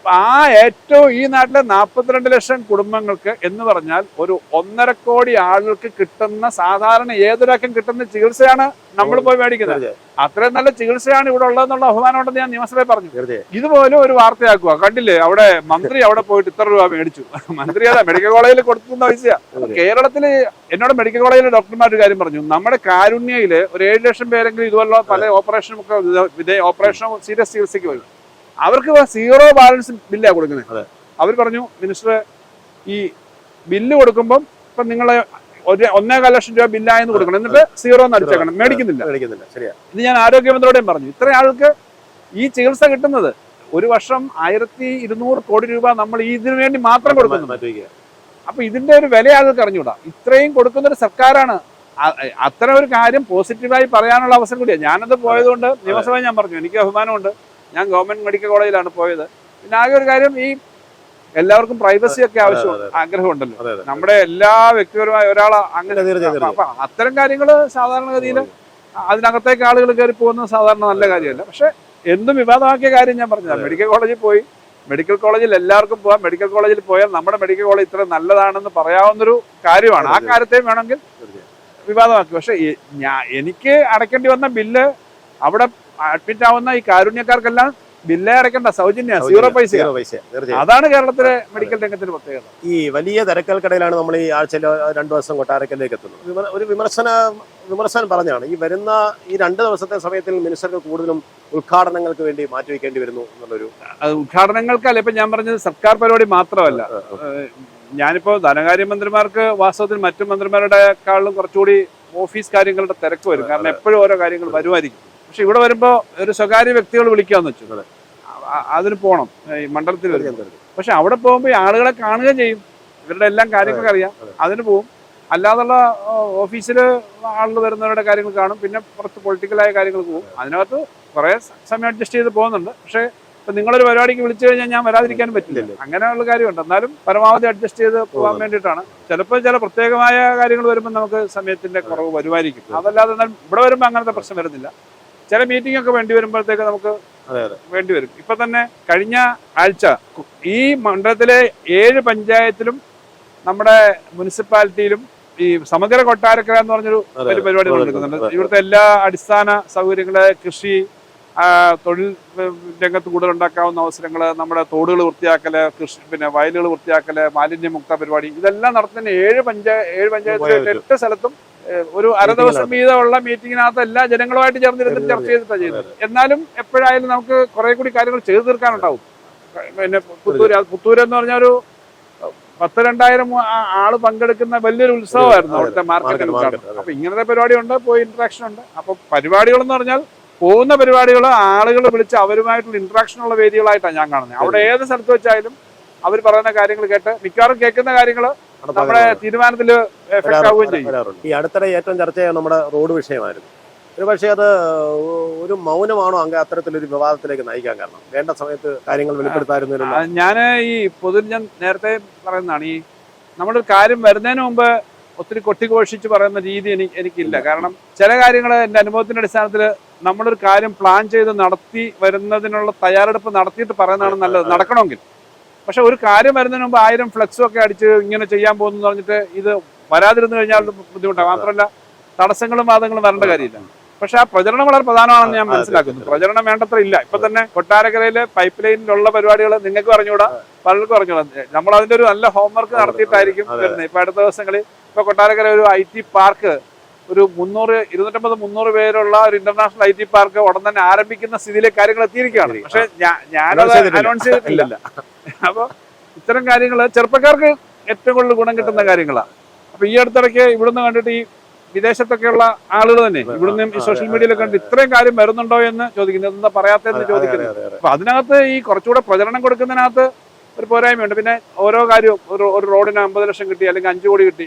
ആ ഏറ്റവും ഈ നാട്ടിലെ 42 ലക്ഷം കുടുംബങ്ങൾക്ക് എന്ന് പറഞ്ഞാൽ ഒരു 1.5 കോടി ആളുകൾക്ക് കിട്ടുന്ന സാധാരണ ഏതൊരാൾക്കും കിട്ടുന്ന ചികിത്സയാണ് നമ്മൾ പോയി മേടിക്കുന്നത്. അത്രയും നല്ല ചികിത്സയാണ് ഇവിടെ ഉള്ളതെന്നുള്ള അഭിമാനം ഉണ്ടെന്ന് ഞാൻ നിയമസഭയിൽ പറഞ്ഞു. ഇതുപോലെ ഒരു വാർത്തയാക്കുക, കണ്ടില്ലേ അവിടെ മന്ത്രി അവിടെ പോയിട്ട് ഇത്ര രൂപ മേടിച്ചു. മന്ത്രി അതാ മെഡിക്കൽ കോളേജിൽ കൊടുക്കുന്ന പൈസയാ. കേരളത്തില് എന്നോട് മെഡിക്കൽ കോളേജിലെ ഡോക്ടർമാർ ഒരു കാര്യം പറഞ്ഞു, നമ്മുടെ കാരുണ്യയില് ഒരു 7 ലക്ഷം പേരെങ്കിലും ഇതുപോലെ പല ഓപ്പറേഷനും ഒക്കെ ഓപ്പറേഷനും സീരിയസ് ചികിത്സയ്ക്ക് വരും. അവർക്ക് 0 ബാലൻസ് ബില്ലാണ് കൊടുക്കുന്നത്. അവർ പറഞ്ഞു, മിനിസ്റ്റർ ഈ ബില്ല് കൊടുക്കുമ്പോൾ ഇപ്പൊ നിങ്ങളെ 1.25 ലക്ഷം രൂപ ബില്ലായെന്ന് കൊടുക്കണം, എന്നിട്ട് 0 എന്ന് അടിച്ചേക്കണം, മേടിക്കുന്നില്ല. ഇത് ഞാൻ ആരോഗ്യമന്ത്രിയോടെയും പറഞ്ഞു. ഇത്ര ആൾക്ക് ഈ ചികിത്സ കിട്ടുന്നത് ഒരു വർഷം 1200 കോടി രൂപ നമ്മൾ ഇതിനു വേണ്ടി മാത്രം കൊടുക്കുന്നു. അപ്പൊ ഇതിന്റെ ഒരു വില ആൾക്ക് അറിഞ്ഞൂടാ. ഇത്രയും കൊടുക്കുന്ന ഒരു സർക്കാരാണ്. അത്തരം ഒരു കാര്യം പോസിറ്റീവായി പറയാനുള്ള അവസരം കൂടിയാണ്. ഞാനത് പോയതുകൊണ്ട് നിയമസഭ ഞാൻ പറഞ്ഞു, എനിക്ക് അഭിമാനമുണ്ട്, ഞാൻ ഗവൺമെന്റ് മെഡിക്കൽ കോളേജിലാണ് പോയത്. പിന്നെ ആകെ ഒരു കാര്യം, ഈ എല്ലാവർക്കും പ്രൈവസി ഒക്കെ ആഗ്രഹമുണ്ടല്ലോ, നമ്മുടെ എല്ലാ വ്യക്തിപരമായ ഒരാൾ അങ്ങനെ. അപ്പൊ അത്തരം കാര്യങ്ങൾ സാധാരണഗതിയിൽ അതിനകത്തേക്ക് ആളുകൾ കയറി പോകുന്നത് സാധാരണ നല്ല കാര്യമല്ല. പക്ഷെ എന്തും വിവാദമാക്കിയ കാര്യം ഞാൻ പറഞ്ഞത്, മെഡിക്കൽ കോളേജിൽ പോയി, മെഡിക്കൽ കോളേജിൽ എല്ലാവർക്കും പോകാം. മെഡിക്കൽ കോളേജിൽ പോയാൽ നമ്മുടെ മെഡിക്കൽ കോളേജ് ഇത്ര നല്ലതാണെന്ന് പറയാവുന്നൊരു കാര്യമാണ്. ആ കാര്യത്തെയും വേണമെങ്കിൽ വിവാദമാക്കി. പക്ഷെ എനിക്ക് അടയ്ക്കേണ്ടി വന്ന ബില്ല് അവിടെ അഡ്മിറ്റ് ആവുന്ന ഈ കാരുണ്യക്കാർക്കെല്ലാം ബില്ലേ അടയ്ക്കണ്ട, സൗജന്യ, 0 പൈസ. അതാണ് കേരളത്തിലെ മെഡിക്കൽ രംഗത്തിന്റെ പ്രത്യേകത. ഈ വലിയ തിരക്കൽക്കടയിലാണ് നമ്മൾ ഈ ആഴ്ചയിൽ 2 ദിവസം കൊട്ടാരക്കലിലേക്ക് എത്തുന്നത്. ഒരു വിമർശനം പറഞ്ഞാണ്, ഈ വരുന്ന ഈ 2 ദിവസത്തെ സമയത്തിൽ മിനിസ്റ്റർക്ക് കൂടുതലും ഉദ്ഘാടനങ്ങൾക്ക് വേണ്ടി മാറ്റിവെക്കേണ്ടി വരുന്നു എന്നുള്ളൊരു. ഉദ്ഘാടനങ്ങൾക്കല്ല, ഇപ്പൊ ഞാൻ പറഞ്ഞത് സർക്കാർ പരിപാടി മാത്രമല്ല. ഞാനിപ്പോ ധനകാര്യമന്ത്രിമാർക്ക് വാസ്തവത്തിൽ മറ്റു മന്ത്രിമാരുടെക്കാളും കുറച്ചുകൂടി ഓഫീസ് കാര്യങ്ങളുടെ തിരക്ക് വരും. കാരണം എപ്പോഴും ഓരോ കാര്യങ്ങൾ വരുമായിരിക്കും. പക്ഷെ ഇവിടെ വരുമ്പോ ഒരു സ്വകാര്യ വ്യക്തികൾ വിളിക്കാന്ന് വെച്ചു, അതിന് പോകണം, ഈ മണ്ഡലത്തിൽ വരുന്നത്. പക്ഷെ അവിടെ പോകുമ്പോൾ ഈ ആളുകളെ കാണുകയും ചെയ്യും, ഇവരുടെ എല്ലാം കാര്യങ്ങളൊക്കെ അറിയാം, അതിന് പോവും. അല്ലാതുള്ള ഓഫീസിൽ ആളുകൾ വരുന്നവരുടെ കാര്യങ്ങൾ കാണും. പിന്നെ കുറച്ച് പൊളിറ്റിക്കലായ കാര്യങ്ങൾ പോകും. അതിനകത്ത് കുറെ സമയം അഡ്ജസ്റ്റ് ചെയ്ത് പോകുന്നുണ്ട്. പക്ഷെ ഇപ്പൊ നിങ്ങളൊരു പരിപാടിക്ക് വിളിച്ചു കഴിഞ്ഞാൽ ഞാൻ വരാതിരിക്കാനും പറ്റില്ല, അങ്ങനെയുള്ള കാര്യമുണ്ട്. എന്നാലും പരമാവധി അഡ്ജസ്റ്റ് ചെയ്ത് പോകാൻ വേണ്ടിയിട്ടാണ്. ചിലപ്പോൾ ചില പ്രത്യേകമായ കാര്യങ്ങൾ വരുമ്പോൾ നമുക്ക് സമയത്തിന്റെ കുറവ് വരുമായിരിക്കും. അതല്ലാതെ എന്നാലും ഇവിടെ വരുമ്പോൾ അങ്ങനത്തെ പ്രശ്നം വരുന്നില്ല. ചില മീറ്റിംഗ് ഒക്കെ വേണ്ടി വരുമ്പോഴത്തേക്ക് നമുക്ക് വേണ്ടി വരും. ഇപ്പൊ തന്നെ കഴിഞ്ഞ ആഴ്ച ഈ മണ്ഡലത്തിലെ 7 പഞ്ചായത്തിലും നമ്മുടെ മുനിസിപ്പാലിറ്റിയിലും ഈ സമഗ്ര കൊട്ടാരക്കര എന്ന് പറഞ്ഞൊരു പരിപാടി നടക്കുന്നുണ്ട്. ഇവിടുത്തെ എല്ലാ അടിസ്ഥാന സൗകര്യങ്ങള്, കൃഷി, തൊഴിൽ രംഗത്ത് കൂടുതൽ ഉണ്ടാക്കാവുന്ന അവസരങ്ങള്, നമ്മുടെ തോടുകൾ വൃത്തിയാക്കല്, കൃഷി, പിന്നെ വയലുകൾ വൃത്തിയാക്കല്, മാലിന്യമുക്ത പരിപാടി, ഇതെല്ലാം നടത്തുന്ന 7 പഞ്ചായത്തിലെ 8 സ്ഥലത്തും ഒരു അര ദിവസം വീതമുള്ള മീറ്റിങ്ങിനകത്ത് എല്ലാ ജനങ്ങളുമായിട്ട് ചേർന്നിരുന്നിട്ട് ചർച്ച ചെയ്തിട്ടാണ് ചെയ്യുന്നത്. എന്നാലും എപ്പോഴായാലും നമുക്ക് കുറെ കൂടി കാര്യങ്ങൾ ചെയ്തു തീർക്കാനുണ്ടാവും. പിന്നെ പുത്തൂര് എന്ന് പറഞ്ഞ ഒരു 10-2000 ആള് പങ്കെടുക്കുന്ന വലിയൊരു ഉത്സവമായിരുന്നു അവിടുത്തെ മാർക്കറ്റ് ഉദ്ഘാടനം. അപ്പൊ ഇങ്ങനത്തെ പരിപാടി ഉണ്ട്, പോയി ഇന്ററാക്ഷൻ ഉണ്ട്. അപ്പൊ പരിപാടികൾ എന്ന് പറഞ്ഞാൽ പോകുന്ന പരിപാടികൾ ആളുകൾ വിളിച്ച് അവരുമായിട്ടുള്ള ഇന്ററാക്ഷൻ ഉള്ള വേദികളായിട്ടാണ് ഞാൻ കാണുന്നത്. അവിടെ ഏത് സ്ഥലത്ത് വെച്ചായാലും അവർ പറയുന്ന കാര്യങ്ങൾ കേട്ട് മിക്കവാറും കേൾക്കുന്ന കാര്യങ്ങൾ നമ്മുടെ തീരുമാനത്തിൽ എഫക്ട് ആവുകയും ചെയ്യും. ഈ അടുത്തിടെ ഏറ്റവും ചർച്ച ചെയ്യാൻ നമ്മുടെ റോഡ് വിഷയമായിരുന്നു. ഒരു പക്ഷേ അത് ഒരു മൗനമാണോ അത്തരത്തിലൊരു വിവാദത്തിലേക്ക് നയിക്കാൻ കാരണം? വേണ്ട സമയത്ത് കാര്യങ്ങൾ വെളിപ്പെടുത്താറുന്നില്ല. ഞാൻ ഞാൻ നേരത്തെ പറയുന്നതാണ്, ഈ നമ്മുടെ ഒരു കാര്യം വരുന്നതിന് മുമ്പ് ഒത്തിരി കൊട്ടിഘോഷിച്ച് പറയുന്ന രീതി എനിക്കില്ല. കാരണം ചില കാര്യങ്ങൾ എൻ്റെ അനുഭവത്തിന്റെ അടിസ്ഥാനത്തിൽ നമ്മളൊരു കാര്യം പ്ലാൻ ചെയ്ത് നടത്തി വരുന്നതിനുള്ള തയ്യാറെടുപ്പ് നടത്തിയിട്ട് പറയുന്നതാണ് നല്ലത്, നടക്കണമെങ്കിൽ. പക്ഷെ ഒരു കാര്യം വരുന്നതിന് മുമ്പ് 1000 ഫ്ലെക്സും ഒക്കെ അടിച്ച് ഇങ്ങനെ ചെയ്യാൻ പോകുന്നു പറഞ്ഞിട്ട് ഇത് വരാതിരുന്നു കഴിഞ്ഞാൽ ബുദ്ധിമുട്ടാണ്. മാത്രമല്ല തടസ്സങ്ങളും വാദങ്ങളും വരേണ്ട കാര്യമില്ല. പക്ഷെ ആ പ്രചരണം വളരെ പ്രധാനമാണെന്ന് ഞാൻ മനസ്സിലാക്കുന്നു. പ്രചരണം വേണ്ടത്ര ഇല്ല. ഇപ്പൊ തന്നെ കൊട്ടാരക്കരയിലെ പൈപ്പ് ലൈനിലുള്ള പരിപാടികൾ നിങ്ങൾക്ക് പറഞ്ഞുകൂടാ, പലർക്കും പറഞ്ഞൂടാ. നമ്മൾ അതിന്റെ ഒരു നല്ല ഹോംവർക്ക് നടത്തിയിട്ടായിരിക്കും വരുന്നത്. ഇപ്പൊ അടുത്ത ദിവസങ്ങളിൽ ഇപ്പൊ കൊട്ടാരക്കര ഒരു IT പാർക്ക്, ഒരു 250-300 പേരുള്ള ഒരു ഇന്റർനാഷണൽ IT പാർക്ക് ഉടൻ തന്നെ ആരംഭിക്കുന്ന സ്ഥിതിയിലേക്ക് കാര്യങ്ങൾ എത്തിയിരിക്കുകയാണ്. പക്ഷെ ഞാനത് അനൗൺസ് ചെയ്തിട്ടില്ല. അപ്പൊ ഇത്തരം കാര്യങ്ങൾ ചെറുപ്പക്കാർക്ക് ഏറ്റവും കൂടുതൽ ഗുണം കിട്ടുന്ന കാര്യങ്ങളാണ്. അപ്പൊ ഈ അടുത്തിടയ്ക്ക് ഇവിടുന്ന് കണ്ടിട്ട് ഈ വിദേശത്തൊക്കെയുള്ള ആളുകൾ തന്നെ ഇവിടുന്ന് ഈ സോഷ്യൽ മീഡിയയിലൊക്കെ കണ്ട് ഇത്രയും കാര്യം വരുന്നുണ്ടോ എന്ന് ചോദിക്കുന്നത്, എന്താ പറയാത്തതെന്ന് ചോദിക്കുന്നത്. അപ്പൊ അതിനകത്ത് ഈ കുറച്ചുകൂടെ പ്രചരണം കൊടുക്കുന്നതിനകത്ത് ഒരു പോരായ്മയുണ്ട്. പിന്നെ ഓരോ കാര്യവും ഒരു റോഡിന് 50 ലക്ഷം കിട്ടി അല്ലെങ്കിൽ 5 കോടി കിട്ടി,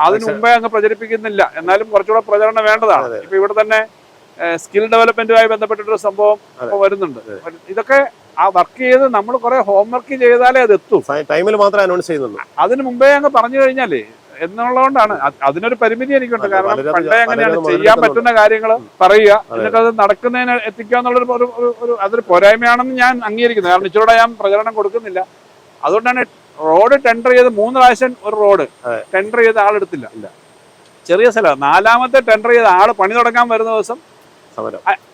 അതിന് മുമ്പേ അങ്ങ് പ്രചരിപ്പിക്കുന്നില്ല. എന്നാലും കുറച്ചുകൂടെ പ്രചരണം വേണ്ടതാണ്. ഇപ്പൊ ഇവിടെ തന്നെ സ്കിൽ ഡെവലപ്മെന്റുമായി ബന്ധപ്പെട്ടിട്ടൊരു സംഭവം ഇപ്പൊ വരുന്നുണ്ട്. ഇതൊക്കെ ആ വർക്ക് ചെയ്ത് നമ്മൾ കുറെ ഹോംവർക്ക് ചെയ്താലേ അത് എത്തും. ടൈമിൽ മാത്രമേ അനൗൺസ് ചെയ്യുന്നുള്ളൂ. അതിന് മുമ്പേ അങ്ങ് പറഞ്ഞു കഴിഞ്ഞാലേ എന്നുള്ളതുകൊണ്ടാണ്. അതിനൊരു പരിമിതി എനിക്കുണ്ട്. കാരണം പണ്ടേ അങ്ങനെയാണ്, ചെയ്യാൻ പറ്റുന്ന കാര്യങ്ങൾ പറയുക, എന്നിട്ട് അത് നടക്കുന്നതിന് എത്തിക്കുക എന്നുള്ളൊരു അതൊരു പോരായ്മയാണെന്ന് ഞാൻ അംഗീകരിക്കുന്നു. കാരണം ഇച്ചിരൂടെ ഞാൻ പ്രചരണം കൊടുക്കുന്നില്ല. അതുകൊണ്ടാണ് റോഡ് ടെൻഡർ ചെയ്ത് 3 പ്രാവശ്യം ഒരു റോഡ് ടെൻഡർ ചെയ്ത് ആളെടുത്തില്ല. ചെറിയ സ്ഥലം 4ാമത്തെ ടെൻഡർ ചെയ്ത ആള് പണി തുടങ്ങാൻ വരുന്ന ദിവസം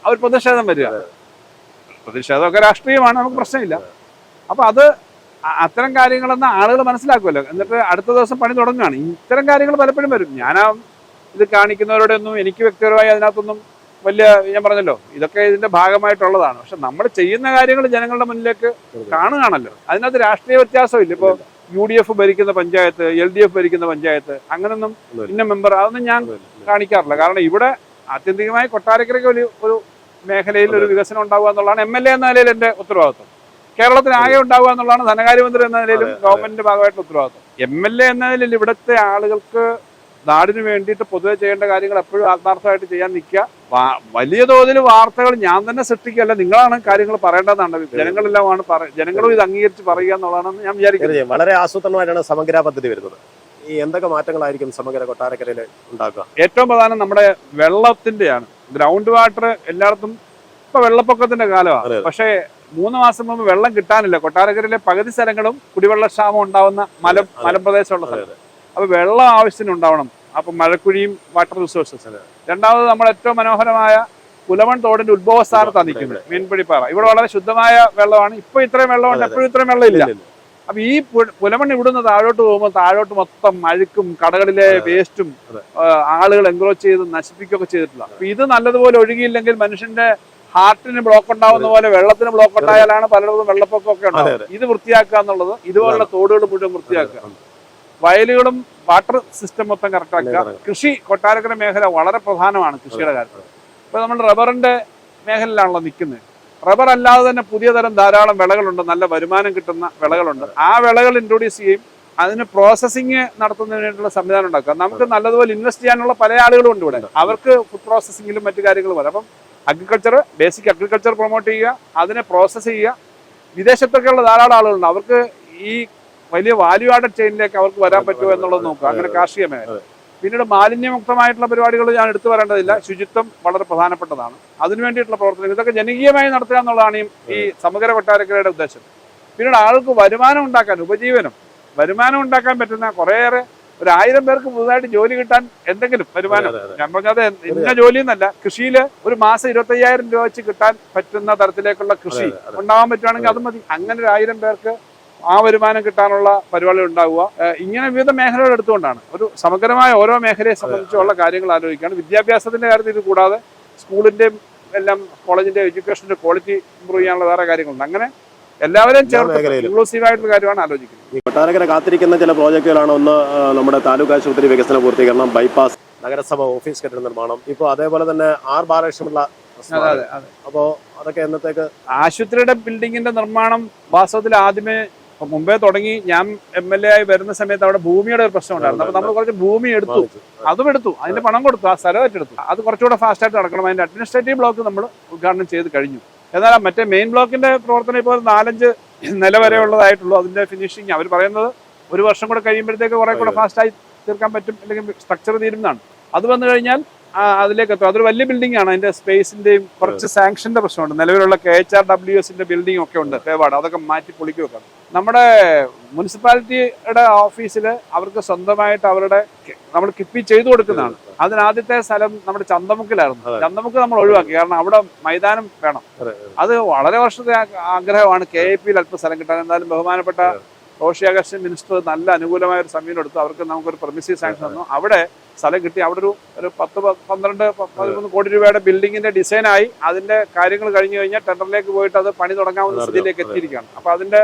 അവർ പ്രതിഷേധം വരിക. പ്രതിഷേധമൊക്കെ രാഷ്ട്രീയമാണ്, നമുക്ക് പ്രശ്നമില്ല. അപ്പൊ അത് അത്തരം കാര്യങ്ങളെന്ന് ആളുകൾ മനസ്സിലാക്കുമല്ലോ. എന്നിട്ട് അടുത്ത ദിവസം പണി തുടങ്ങുകയാണ്. ഇത്തരം കാര്യങ്ങൾ പലപ്പോഴും വരും. ഞാൻ ഇത് കാണിക്കുന്നവരുടെ ഒന്നും എനിക്ക് വ്യക്തിപരമായി അതിനകത്തൊന്നും വലിയ, ഞാൻ പറഞ്ഞല്ലോ, ഇതൊക്കെ ഇതിന്റെ ഭാഗമായിട്ടുള്ളതാണ്. പക്ഷെ നമ്മൾ ചെയ്യുന്ന കാര്യങ്ങൾ ജനങ്ങളുടെ മുന്നിലേക്ക് കാണുകയാണല്ലോ. അതിനകത്ത് രാഷ്ട്രീയ വ്യത്യാസമില്ല. ഇപ്പൊ UDF ഭരിക്കുന്ന പഞ്ചായത്ത്, LDF ഭരിക്കുന്ന പഞ്ചായത്ത്, അങ്ങനൊന്നും ഇന്ന മെമ്പർ, അതൊന്നും ഞാൻ കാണിക്കാറില്ല. കാരണം ഇവിടെ ആത്യന്തികമായി കൊട്ടാരക്കരയ്ക്ക് ഒരു മേഖലയിൽ ഒരു വികസനം ഉണ്ടാവുക എന്നുള്ളതാണ് MLA എന്ന നിലയിൽ എന്റെ ഉത്തരവാദിത്വം. കേരളത്തിന് ആകെ ഉണ്ടാവുക എന്നുള്ളതാണ് ധനകാര്യമന്ത്രി എന്ന നിലയിലും ഗവൺമെന്റിന്റെ ഭാഗമായിട്ടുള്ള ഉത്തരവാദിത്വം. MLA എന്ന നിലയിൽ ഇവിടുത്തെ ആളുകൾക്ക് നാടിന് വേണ്ടിയിട്ട് പൊതുവെ ചെയ്യേണ്ട കാര്യങ്ങൾ എപ്പോഴും ആത്മാർത്ഥമായിട്ട് ചെയ്യാൻ നിൽക്കുക. വലിയ തോതിൽ വാർത്തകൾ ഞാൻ തന്നെ സൃഷ്ടിക്കുകയല്ല, നിങ്ങളാണ് കാര്യങ്ങൾ പറയേണ്ടതാണ്. ജനങ്ങളെല്ലാമാണ് ജനങ്ങളും ഇത് അംഗീകരിച്ച് പറയുക എന്നുള്ളതാണെന്ന് ഞാൻ വിചാരിക്കുന്നത്. വളരെ ആസൂത്രണമായിട്ടാണ് സമഗ്ര പദ്ധതി വരുന്നത്. ഈ എന്തൊക്കെ മാറ്റങ്ങളായിരിക്കും സമഗ്ര കൊട്ടാരക്കരയിൽ ഉണ്ടാക്കുക? ഏറ്റവും പ്രധാനം നമ്മുടെ വെള്ളത്തിന്റെയാണ്. ഗ്രൗണ്ട് വാട്ടർ എല്ലായിടത്തും ഇപ്പൊ വെള്ളപ്പൊക്കത്തിന്റെ കാലമാണ്. പക്ഷേ 3 മാസം മുമ്പ് വെള്ളം കിട്ടാനില്ല. കൊട്ടാരക്കരയിലെ പകുതി സ്ഥലങ്ങളും കുടിവെള്ളക്ഷാമം ഉണ്ടാവുന്ന മലമ്പ്രദേശമുള്ള സ്ഥലം. അപ്പൊ വെള്ളം ആവശ്യത്തിന് ഉണ്ടാവണം. അപ്പൊ മഴക്കുഴിയും വാട്ടർ റിസോഴ്സസ്. രണ്ടാമത് നമ്മൾ ഏറ്റവും മനോഹരമായ പുലമൺ തോടിന്റെ ഉത്ഭവസ്ഥാനത്താണ് നിൽക്കുന്നത്, മീൻപിടിപ്പാറ. ഇവിടെ വളരെ ശുദ്ധമായ വെള്ളമാണ്. ഇപ്പൊ ഇത്രയും വെള്ളമുണ്ട്, എപ്പോഴും ഇത്രയും വെള്ളം ഇല്ല. അപ്പൊ ഈ പുലമൺ ഇവിടുന്ന് താഴോട്ട് പോകുമ്പോൾ താഴോട്ട് മൊത്തം അഴുക്കും കടകളിലെ വേസ്റ്റും ആളുകൾ എൻക്രോച്ച് ചെയ്ത് നശിപ്പിക്കുകയൊക്കെ ചെയ്തിട്ടില്ല. അപ്പൊ ഇത് നല്ലതുപോലെ ഒഴുകിയില്ലെങ്കിൽ മനുഷ്യന്റെ ഹാർട്ടിന് ബ്ലോക്ക് ഉണ്ടാവുന്ന പോലെ വെള്ളത്തിന് ബ്ലോക്ക് ഉണ്ടായാലാണ് പലയിടത്തും വെള്ളപ്പൊക്കമൊക്കെ ഉണ്ടാവുന്നത്. ഇത് വൃത്തിയാക്കുക എന്നുള്ളത്, ഇതുപോലുള്ള തോടുകൾ മുഴുവൻ വൃത്തിയാക്കുക, വയലുകളും വാട്ടർ സിസ്റ്റം മൊത്തം കറക്റ്റാക്കുക. കൃഷി കൊട്ടാരക്കര മേഖല വളരെ പ്രധാനമാണ് കൃഷിയുടെ കാര്യത്തിൽ. ഇപ്പൊ നമ്മൾ റബ്ബറിന്റെ മേഖലയിലാണല്ലോ നിൽക്കുന്നത്. റബ്ബർ അല്ലാതെ തന്നെ പുതിയ തരം ധാരാളം വിളകളുണ്ട്, നല്ല വരുമാനം കിട്ടുന്ന വിളകളുണ്ട്. ആ വിളകൾ ഇൻട്രൊഡ്യൂസ് ചെയ്യും, അതിന് പ്രോസസ്സിങ് നടത്തുന്നതിന് വേണ്ടിയുള്ള സംവിധാനം ഉണ്ടാക്കുക. നമുക്ക് നല്ലതുപോലെ ഇൻവെസ്റ്റ് ചെയ്യാനുള്ള പല ആളുകളും ഉണ്ട് ഇവിടെ. അവർക്ക് ഫുഡ് പ്രോസസ്സിങ്ങിലും മറ്റു കാര്യങ്ങളും വരാം. അപ്പം അഗ്രികൾച്ചർ, ബേസിക് അഗ്രികൾച്ചർ പ്രൊമോട്ട് ചെയ്യുക, അതിനെ പ്രോസസ്സ് ചെയ്യുക. വിദേശത്തൊക്കെയുള്ള ധാരാളം ആളുകളുണ്ട്. അവർക്ക് ഈ വലിയ വാല്യൂ ആഡഡ് ചെയിനിലേക്ക് അവർക്ക് വരാൻ പറ്റുമോ എന്നുള്ളത് നോക്കുക. അങ്ങനെ കാർഷിക മേഖല. പിന്നീട് മാലിന്യമുക്തമായിട്ടുള്ള പരിപാടികൾ ഞാൻ എടുത്തു പറയേണ്ടതില്ല. ശുചിത്വം വളരെ പ്രധാനപ്പെട്ടതാണ്. അതിനു വേണ്ടിയിട്ടുള്ള പ്രവർത്തനങ്ങൾ ഇതൊക്കെ ജനകീയമായി നടത്തുക എന്നുള്ളതാണ് ഈ സമഗ്ര കൊട്ടാരക്കരയുടെ ഉദ്ദേശം. പിന്നീട് ആൾക്ക് വരുമാനം ഉണ്ടാക്കാൻ, ഉപജീവനം വരുമാനം ഉണ്ടാക്കാൻ പറ്റുന്ന കുറേയേറെ 1000 പേർക്ക് പുതുതായിട്ട് ജോലി കിട്ടാൻ എന്തെങ്കിലും വരുമാനം, ഞാൻ പറഞ്ഞത് ഇന്ന ജോലി എന്നല്ല, കൃഷിയിൽ ഒരു മാസം 25,000 രൂപ വെച്ച് കിട്ടാൻ പറ്റുന്ന തരത്തിലേക്കുള്ള കൃഷി ഉണ്ടാവാൻ പറ്റുവാണെങ്കിൽ അത് മതി. അങ്ങനെ 1000 പേർക്ക് ആ വരുമാനം കിട്ടാനുള്ള പരിപാടികൾ ഉണ്ടാവുക. ഇങ്ങനെ വിവിധ മേഖലകൾ എടുത്തുകൊണ്ടാണ് ഒരു സമഗ്രമായ ഓരോ മേഖലയെ സംബന്ധിച്ചുള്ള കാര്യങ്ങൾ ആലോചിക്കുകയാണ്. വിദ്യാഭ്യാസത്തിന്റെ കാര്യത്തിൽ ഇത് കൂടാതെ സ്കൂളിന്റെയും എല്ലാം കോളേജിന്റെ എഡ്യൂക്കേഷന്റെ ക്വാളിറ്റി ഇമ്പ്രൂവ് ചെയ്യാനുള്ള വേറെ കാര്യങ്ങളുണ്ട്. അങ്ങനെ എല്ലാവരെയും ചേർത്ത് ഇൻക്ലൂസീവ് ആയിട്ടുള്ള കാര്യമാണ് ആലോചിക്കുന്നത്. ഈ കൊട്ടാരക്കര കാത്തിരിക്കുന്ന ചില പ്രോജക്റ്റുകളാണ്. ഒന്ന് നമ്മുടെ താലൂക്ക് ആശുപത്രി വികസന പൂർത്തീകരണം, ബൈപ്പാസ്, നഗരസഭ ഓഫീസ് കെട്ടിട നിർമ്മാണം, ഇപ്പോൾ അതേപോലെ തന്നെ R ബാലകൃഷ്ണപിള്ള. അപ്പോ അതൊക്കെ എന്നത്തേക്ക്? ആശുപത്രിയുടെ ബിൽഡിങ്ങിന്റെ നിർമ്മാണം വാസ്തവത്തിൽ ആദ്യമേ അപ്പൊ മുമ്പേ തുടങ്ങി ഞാൻ MLA ആയി വരുന്ന സമയത്ത് അവിടെ ഭൂമിയുടെ ഒരു പ്രശ്നം ഉണ്ടായിരുന്നു. അപ്പൊ നമ്മൾ കുറച്ച് ഭൂമി എടുത്തു, അതും എടുത്തു, അതിന്റെ പണം കൊടുത്തു, ആ സ്ഥലം ഏറ്റെടുത്തു. അത് കുറച്ചുകൂടെ ഫാസ്റ്റ് ആയിട്ട് നടക്കണം. അതിന്റെ അഡ്മിനിസ്ട്രേറ്റീവ് ബ്ലോക്ക് നമ്മൾ ഉദ്ഘാടനം ചെയ്ത് കഴിഞ്ഞു. എന്നാൽ മറ്റേ മെയിൻ ബ്ലോക്കിന്റെ പ്രവർത്തനം ഇപ്പോൾ 4-5 നില വരെ ഉള്ളതായിട്ടുള്ളൂ. അതിന്റെ ഫിനിഷിങ് അവർ പറയുന്നത് 1 വർഷം കൂടെ കഴിയുമ്പോഴത്തേക്ക് കുറെ കൂടെ ഫാസ്റ്റായി തീർക്കാൻ പറ്റും, അല്ലെങ്കിൽ സ്ട്രക്ചർ തീരുന്നതാണ്. അത് വന്നു കഴിഞ്ഞാൽ അതിലേക്ക് എത്തും. അതൊരു വലിയ ബിൽഡിംഗ് ആണ്. അതിന്റെ സ്പേസിന്റെയും കുറച്ച് സാങ്ഷന്റെ പ്രശ്നമുണ്ട്. നിലവിലുള്ള KHRWSന്റെ ബിൽഡിംഗ് ഒക്കെ ഉണ്ട്, പേവാട്, അതൊക്കെ മാറ്റി പൊളിക്കുകയൊക്കെ. നമ്മുടെ മുനിസിപ്പാലിറ്റിയുടെ ഓഫീസിൽ അവർക്ക് സ്വന്തമായിട്ട് അവരുടെ നമ്മൾ കിപ്പി ചെയ്തു കൊടുക്കുന്നതാണ്. അതിനാദ്യത്തെ സ്ഥലം നമ്മുടെ ചന്തമുക്കിലായിരുന്നു. ചന്തമുക്ക് നമ്മൾ ഒഴിവാക്കി, കാരണം അവിടെ മൈതാനം വേണം. അത് വളരെ വർഷത്തെ ആഗ്രഹമാണ് KIP-യിൽ അല്പം സ്ഥലം കിട്ടാൻ. എന്നാലും ബഹുമാനപ്പെട്ട റോഷി അഗസ്റ്റിൻ മിനിസ്റ്റർ നല്ല അനുകൂലമായ ഒരു സമയം എടുത്തു. അവർക്ക് നമുക്കൊരു പെർമിസീവ് സാങ്ഷൻ തന്നു. അവിടെ സ്ഥലം കിട്ടി. അവിടെ ഒരു 10-12-13 കോടി രൂപയുടെ ബിൽഡിങ്ങിന്റെ ഡിസൈനായി. അതിന്റെ കാര്യങ്ങൾ കഴിഞ്ഞു കഴിഞ്ഞാൽ ടെൻഡറിലേക്ക് പോയിട്ട് അത് പണി തുടങ്ങാവുന്ന സ്ഥിതിയിലേക്ക് എത്തിയിരിക്കുകയാണ്. അപ്പൊ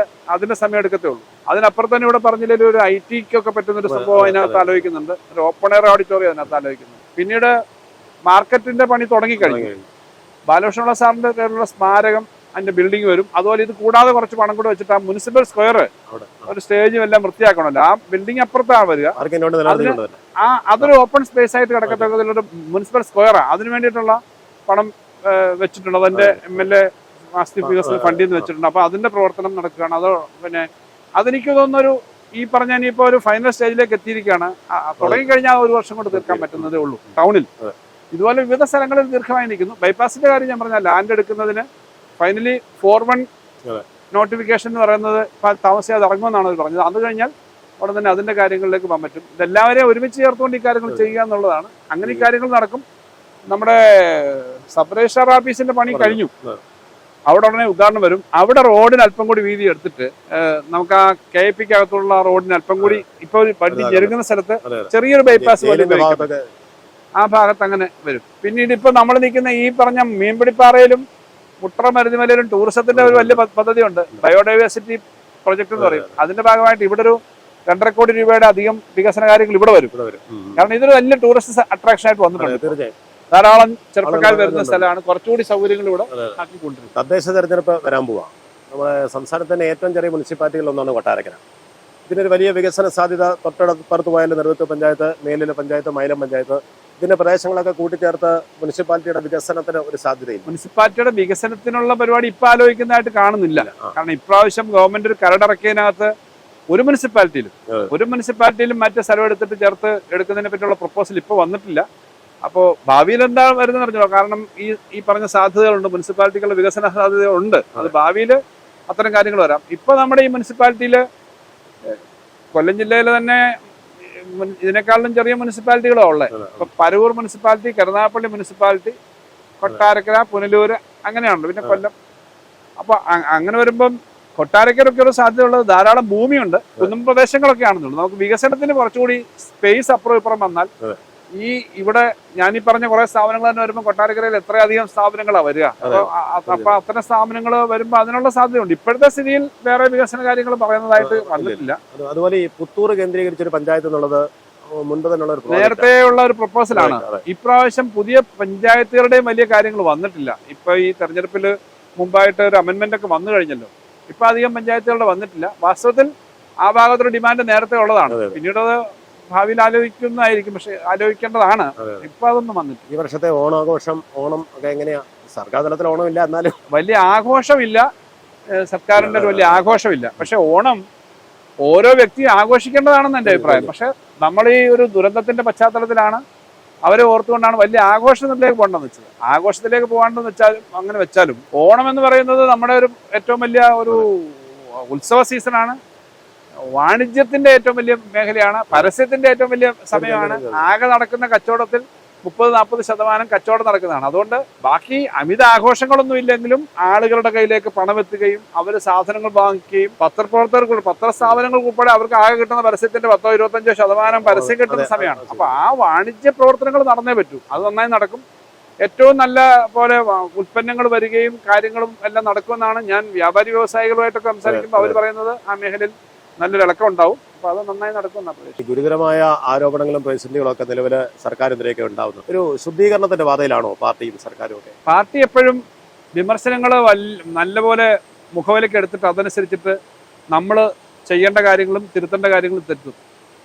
അതിന്റെ സമയം എടുക്കത്തേ ഉള്ളൂ. അതിനപ്പുറം തന്നെ ഇവിടെ പറഞ്ഞില്ലെങ്കിൽ ഒരു IT-ക്കൊക്കെ പറ്റുന്ന ഒരു സംഭവം അതിനകത്ത് ആലോചിക്കുന്നുണ്ട്. ഒരു ഓപ്പൺ എയർ ഓഡിറ്റോറിയം അതിനകത്ത് ആലോചിക്കുന്നുണ്ട്. പിന്നീട് മാർക്കറ്റിന്റെ പണി തുടങ്ങിക്കഴിഞ്ഞു. ബാലകൃഷ്ണപിള്ള സാറിന്റെ പേരിലുള്ള സ്മാരകം, അതിന്റെ ബിൽഡിംഗ് വരും. അതുപോലെ ഇത് കൂടാതെ കുറച്ച് പണം കൂടെ വെച്ചിട്ട് ആ മുനിസിപ്പൽ സ്ക്വയർ ഒരു സ്റ്റേജും എല്ലാം വൃത്തിയാക്കണമല്ലോ. ആ ബിൽഡിംഗ് അപ്പുറത്താണ് വരിക. അതൊരു ഓപ്പൺ സ്പേസ് ആയിട്ട് കിടക്കത്തക്കതിലൊരു മുനിസിപ്പൽ സ്ക്വയറാണ്. അതിന് വേണ്ടിയിട്ടുള്ള പണം വെച്ചിട്ടുണ്ട്. അതെന്റെ MLA ആസ്തി വികസന ഫണ്ടിൽ നിന്ന് വെച്ചിട്ടുണ്ട്. അപ്പൊ അതിന്റെ പ്രവർത്തനം നടക്കുകയാണ്. അത് പിന്നെ അതെനിക്ക് തോന്നുന്നൊരു ഈ പറഞ്ഞ ഇനിയിപ്പോ ഒരു ഫൈനൽ സ്റ്റേജിലേക്ക് എത്തിയിരിക്കുകയാണ്. തുടങ്ങിക്കഴിഞ്ഞാൽ 1 വർഷം കൊണ്ട് തീർക്കാൻ പറ്റുന്നതേ ഉള്ളൂ ടൗണിൽ. ഇതുപോലെ വിവിധ സ്ഥലങ്ങളിൽ ദീർഘമായി നിൽക്കുന്നു. ബൈപ്പാസിന്റെ കാര്യം ഞാൻ പറഞ്ഞാൽ ലാൻഡ് എടുക്കുന്നതിന് ഫൈനലി 4-1 നോട്ടിഫിക്കേഷൻ എന്ന് പറയുന്നത് താമസിയാതെ ഇറങ്ങുമെന്നാണ് അവർ പറഞ്ഞത്. അത് കഴിഞ്ഞാൽ ഉടൻ തന്നെ അതിന്റെ കാര്യങ്ങളിലേക്ക് പോകാൻ പറ്റും. ഇതെല്ലാവരെയും ഒരുമിച്ച് ചേർത്തുകൊണ്ട് ഈ കാര്യങ്ങൾ ചെയ്യുക എന്നുള്ളതാണ്. അങ്ങനെ ഈ കാര്യങ്ങൾ നടക്കും. നമ്മുടെ സബ് രജിസ്ട്രാർ ഓഫീസിന്റെ പണി കഴിഞ്ഞു. അവിടെ ഉടനെ ഉദ്ഘാടനം വരും. അവിടെ റോഡിന് അല്പം കൂടി വീതി എടുത്തിട്ട് നമുക്ക് ആ KIP-ക്ക് അകത്തുള്ള റോഡിന് അല്പം കൂടി ഇപ്പൊ വണ്ടി ഞെരുങ്ങുന്ന സ്ഥലത്ത് ചെറിയൊരു ബൈപ്പാസ് പോലെ ആ ഭാഗത്ത് അങ്ങനെ വരും. പിന്നീട് ഇപ്പൊ നമ്മൾ നിൽക്കുന്ന ഈ പറഞ്ഞ മീൻപിടിപ്പാറയിലും മുട്ട്ര മരുതിമലയിലും ടൂറിസത്തിന്റെ ഒരു വലിയ പദ്ധതിയുണ്ട്. ബയോഡൈവേഴ്സിറ്റി പ്രൊജക്ട് എന്ന് പറയും. അതിന്റെ ഭാഗമായിട്ട് ഇവിടെ ഒരു 2.5 കോടി രൂപയുടെ അധികം വികസന കാര്യങ്ങൾ ഇവിടെ വരും. കാരണം ഇതൊരു വലിയ ടൂറിസ്റ്റ് അട്രാക്ഷൻ ആയിട്ട് വന്നിട്ടുണ്ട്. ധാരാളം ചെറുപ്പക്കാർ വരുന്ന സ്ഥലമാണ്. കുറച്ചുകൂടി സൗകര്യങ്ങൾ ഇവിടെ ആക്കിക്കൊണ്ടിരിക്കും. തദ്ദേശ തെരഞ്ഞെടുപ്പ് വരാൻ പോവാ. നമ്മുടെ സംസ്ഥാനത്തിന്റെ ഏറ്റവും ചെറിയ മുനിസിപ്പാലിറ്റികളിൽ ഒന്നാണ് കൊട്ടാരക്കര. ഇതിനൊരു വലിയ വികസന സാധ്യത തൊട്ടടുത്ത് പോയാലും നെടുവത്തൂർ പഞ്ചായത്ത്, മേലിലെ പഞ്ചായത്ത്, മൈലം പഞ്ചായത്ത്, ഇതിന്റെ പ്രദേശങ്ങളൊക്കെ കൂട്ടിച്ചേർത്ത് മുനിസിപ്പാലിറ്റിയുടെ വികസനത്തിന് ഒരു സാധ്യതയില്ല. മുനിസിപ്പാലിറ്റിയുടെ വികസനത്തിനുള്ള പരിപാടി ഇപ്പൊ ആലോചിക്കുന്നതായിട്ട് കാണുന്നില്ല. കാരണം ഇപ്രാവശ്യം ഗവൺമെന്റ് ഒരു കരടറക്കിയതിനകത്ത് ഒരു മുനിസിപ്പാലിറ്റിയിലും മറ്റു സ്ഥലം എടുത്തിട്ട് ചേർത്ത് എടുക്കുന്നതിനെ പറ്റിയുള്ള പ്രപ്പോസൽ ഇപ്പൊ വന്നിട്ടില്ല. അപ്പോൾ ഭാവിയിൽ എന്താ വരുന്നത് പറഞ്ഞോ. കാരണം ഈ പറഞ്ഞ സാധ്യതകളുണ്ട്, മുനിസിപ്പാലിറ്റികളുടെ വികസന സാധ്യതകളുണ്ട്. അത് ഭാവിയിൽ അത്തരം കാര്യങ്ങൾ വരാം. ഇപ്പൊ നമ്മുടെ ഈ മുനിസിപ്പാലിറ്റിയില് കൊല്ലം ജില്ലയിൽ തന്നെ ഇതിനേക്കാളും ചെറിയ മുനിസിപ്പാലിറ്റികളാണ് ഉള്ളത്. ഇപ്പൊ പരവൂർ മുനിസിപ്പാലിറ്റി, കരുനാഗപ്പള്ളി മുനിസിപ്പാലിറ്റി, കൊട്ടാരക്കര, പുനലൂര് അങ്ങനെയാണല്ലോ. പിന്നെ കൊല്ലം. അപ്പൊ അങ്ങനെ വരുമ്പം കൊട്ടാരക്കരൊക്കെ ഒരു സാധ്യത ഉള്ളത് ധാരാളം ഭൂമിയുണ്ട്. കുന്നും പ്രദേശങ്ങളൊക്കെ ആണെന്നുള്ളൂ. നമുക്ക് വികസനത്തിന് കുറച്ചുകൂടി സ്പേസ് അപ്പുറം ഇപ്പുറം വന്നാൽ ഇവിടെ ഞാനീ പറഞ്ഞ കുറെ സ്ഥാപനങ്ങൾ തന്നെ വരുമ്പോൾ കൊട്ടാരക്കരയിൽ എത്രയധികം സ്ഥാപനങ്ങളാണ് വരിക. അപ്പൊ അത്തരം സ്ഥാപനങ്ങൾ വരുമ്പോൾ അതിനുള്ള സാധ്യതയുണ്ട്. ഇപ്പോഴത്തെ സ്ഥിതിയിൽ വേറെ വികസന കാര്യങ്ങൾ പറയുന്നതായിട്ട് വന്നിട്ടില്ല. അതുപോലെ ഈ പുത്തൂർ കേന്ദ്രീകരിച്ചൊരു പഞ്ചായത്ത് എന്നുള്ളത് മുൻപ് തന്നെയുള്ള നേരത്തെ ഉള്ള ഒരു പ്രപ്പോസലാണ്. ഇപ്രാവശ്യം പുതിയ പഞ്ചായത്തുകളുടെയും വലിയ കാര്യങ്ങൾ വന്നിട്ടില്ല. ഇപ്പൊ ഈ തെരഞ്ഞെടുപ്പിൽ മുമ്പായിട്ട് ഒരു അമെന്റ്മെന്റ് ഒക്കെ വന്നു കഴിഞ്ഞല്ലോ. ഇപ്പൊ അധികം പഞ്ചായത്തുകളുടെ വന്നിട്ടില്ല. വാസ്തവത്തിൽ ആ ഭാഗത്തൊരു ഡിമാൻഡ് നേരത്തെ ഉള്ളതാണ്. പിന്നീട് അത് ഭാവിയിൽ ആലോചിക്കുന്നതായിരിക്കും. പക്ഷെ ആലോചിക്കേണ്ടതാണ്. ഇപ്പൊ അതൊന്നും വന്നിട്ട്. ഈ വർഷത്തെ ഓണാഘോഷം, ഓണം ഒക്കെ എങ്ങനെയാ? സർക്കാർ തലത്തിൽ ഓണമില്ല, എന്നാലും വലിയ ആഘോഷമില്ല. സർക്കാരിന്റെ ഒരു വലിയ ആഘോഷമില്ല. പക്ഷെ ഓണം ഓരോ വ്യക്തിയും ആഘോഷിക്കേണ്ടതാണെന്ന് എന്റെ അഭിപ്രായം. പക്ഷെ നമ്മൾ ഈ ഒരു ദുരന്തത്തിന്റെ പശ്ചാത്തലത്തിലാണ് അവരെ ഓർത്തുകൊണ്ടാണ് വലിയ ആഘോഷത്തിലേക്ക് പോകേണ്ടെന്ന് വെച്ചത്. ആഘോഷത്തിലേക്ക് പോകേണ്ടെന്ന് വെച്ചാലും അങ്ങനെ വെച്ചാലും ഓണം എന്ന് പറയുന്നത് നമ്മുടെ ഒരു ഏറ്റവും വലിയ ഒരു ഉത്സവ സീസണാണ്. വാണിജ്യത്തിന്റെ ഏറ്റവും വലിയ മേഖലയാണ്. പരസ്യത്തിന്റെ ഏറ്റവും വലിയ സമയമാണ്. ആകെ നടക്കുന്ന കച്ചവടത്തിൽ 30-40% കച്ചവടം നടക്കുന്നതാണ്. അതുകൊണ്ട് ബാക്കി അമിത ആഘോഷങ്ങളൊന്നും ഇല്ലെങ്കിലും ആളുകളുടെ കയ്യിലേക്ക് പണം എത്തുകയും അവർ സാധനങ്ങൾ വാങ്ങിക്കുകയും പത്രപ്രവർത്തകർക്ക്, പത്രസ്ഥാപനങ്ങൾക്ക് ഉൾപ്പെടെ അവർക്ക് ആകെ കിട്ടുന്ന പരസ്യത്തിന്റെ 10-25% പരസ്യം കിട്ടുന്ന സമയമാണ്. അപ്പൊ ആ വാണിജ്യ പ്രവർത്തനങ്ങൾ നടന്നേ പറ്റൂ. അത് നന്നായി നടക്കും. ഏറ്റവും നല്ല പോലെ ഉൽപ്പന്നങ്ങൾ വരികയും കാര്യങ്ങളും എല്ലാം നടക്കുമെന്നാണ് ഞാൻ വ്യാപാരി വ്യവസായികളുമായിട്ടൊക്കെ സംസാരിക്കുമ്പോൾ അവർ പറയുന്നത്. ആ മേഖലയിൽ നല്ലൊരു ഇളക്കം ഉണ്ടാവും. അപ്പൊ അത് നന്നായി നടക്കുന്ന ഗുരുതരമായ ആരോപണങ്ങളും പ്രതിസന്ധികളും ഒക്കെ നിലവിൽ സർക്കാരിനെതിരെയൊക്കെ ഉണ്ടാവുന്നു. ഒരു ശുദ്ധീകരണത്തിന്റെ പാതയിലാണോ പാർട്ടിയും സർക്കാരും ഒക്കെ? പാർട്ടി എപ്പോഴും വിമർശനങ്ങൾ നല്ലപോലെ മുഖവിലേക്ക് എടുത്തിട്ട് അതനുസരിച്ചിട്ട് നമ്മൾ ചെയ്യേണ്ട കാര്യങ്ങളും തിരുത്തേണ്ട കാര്യങ്ങളും തിരുത്തും.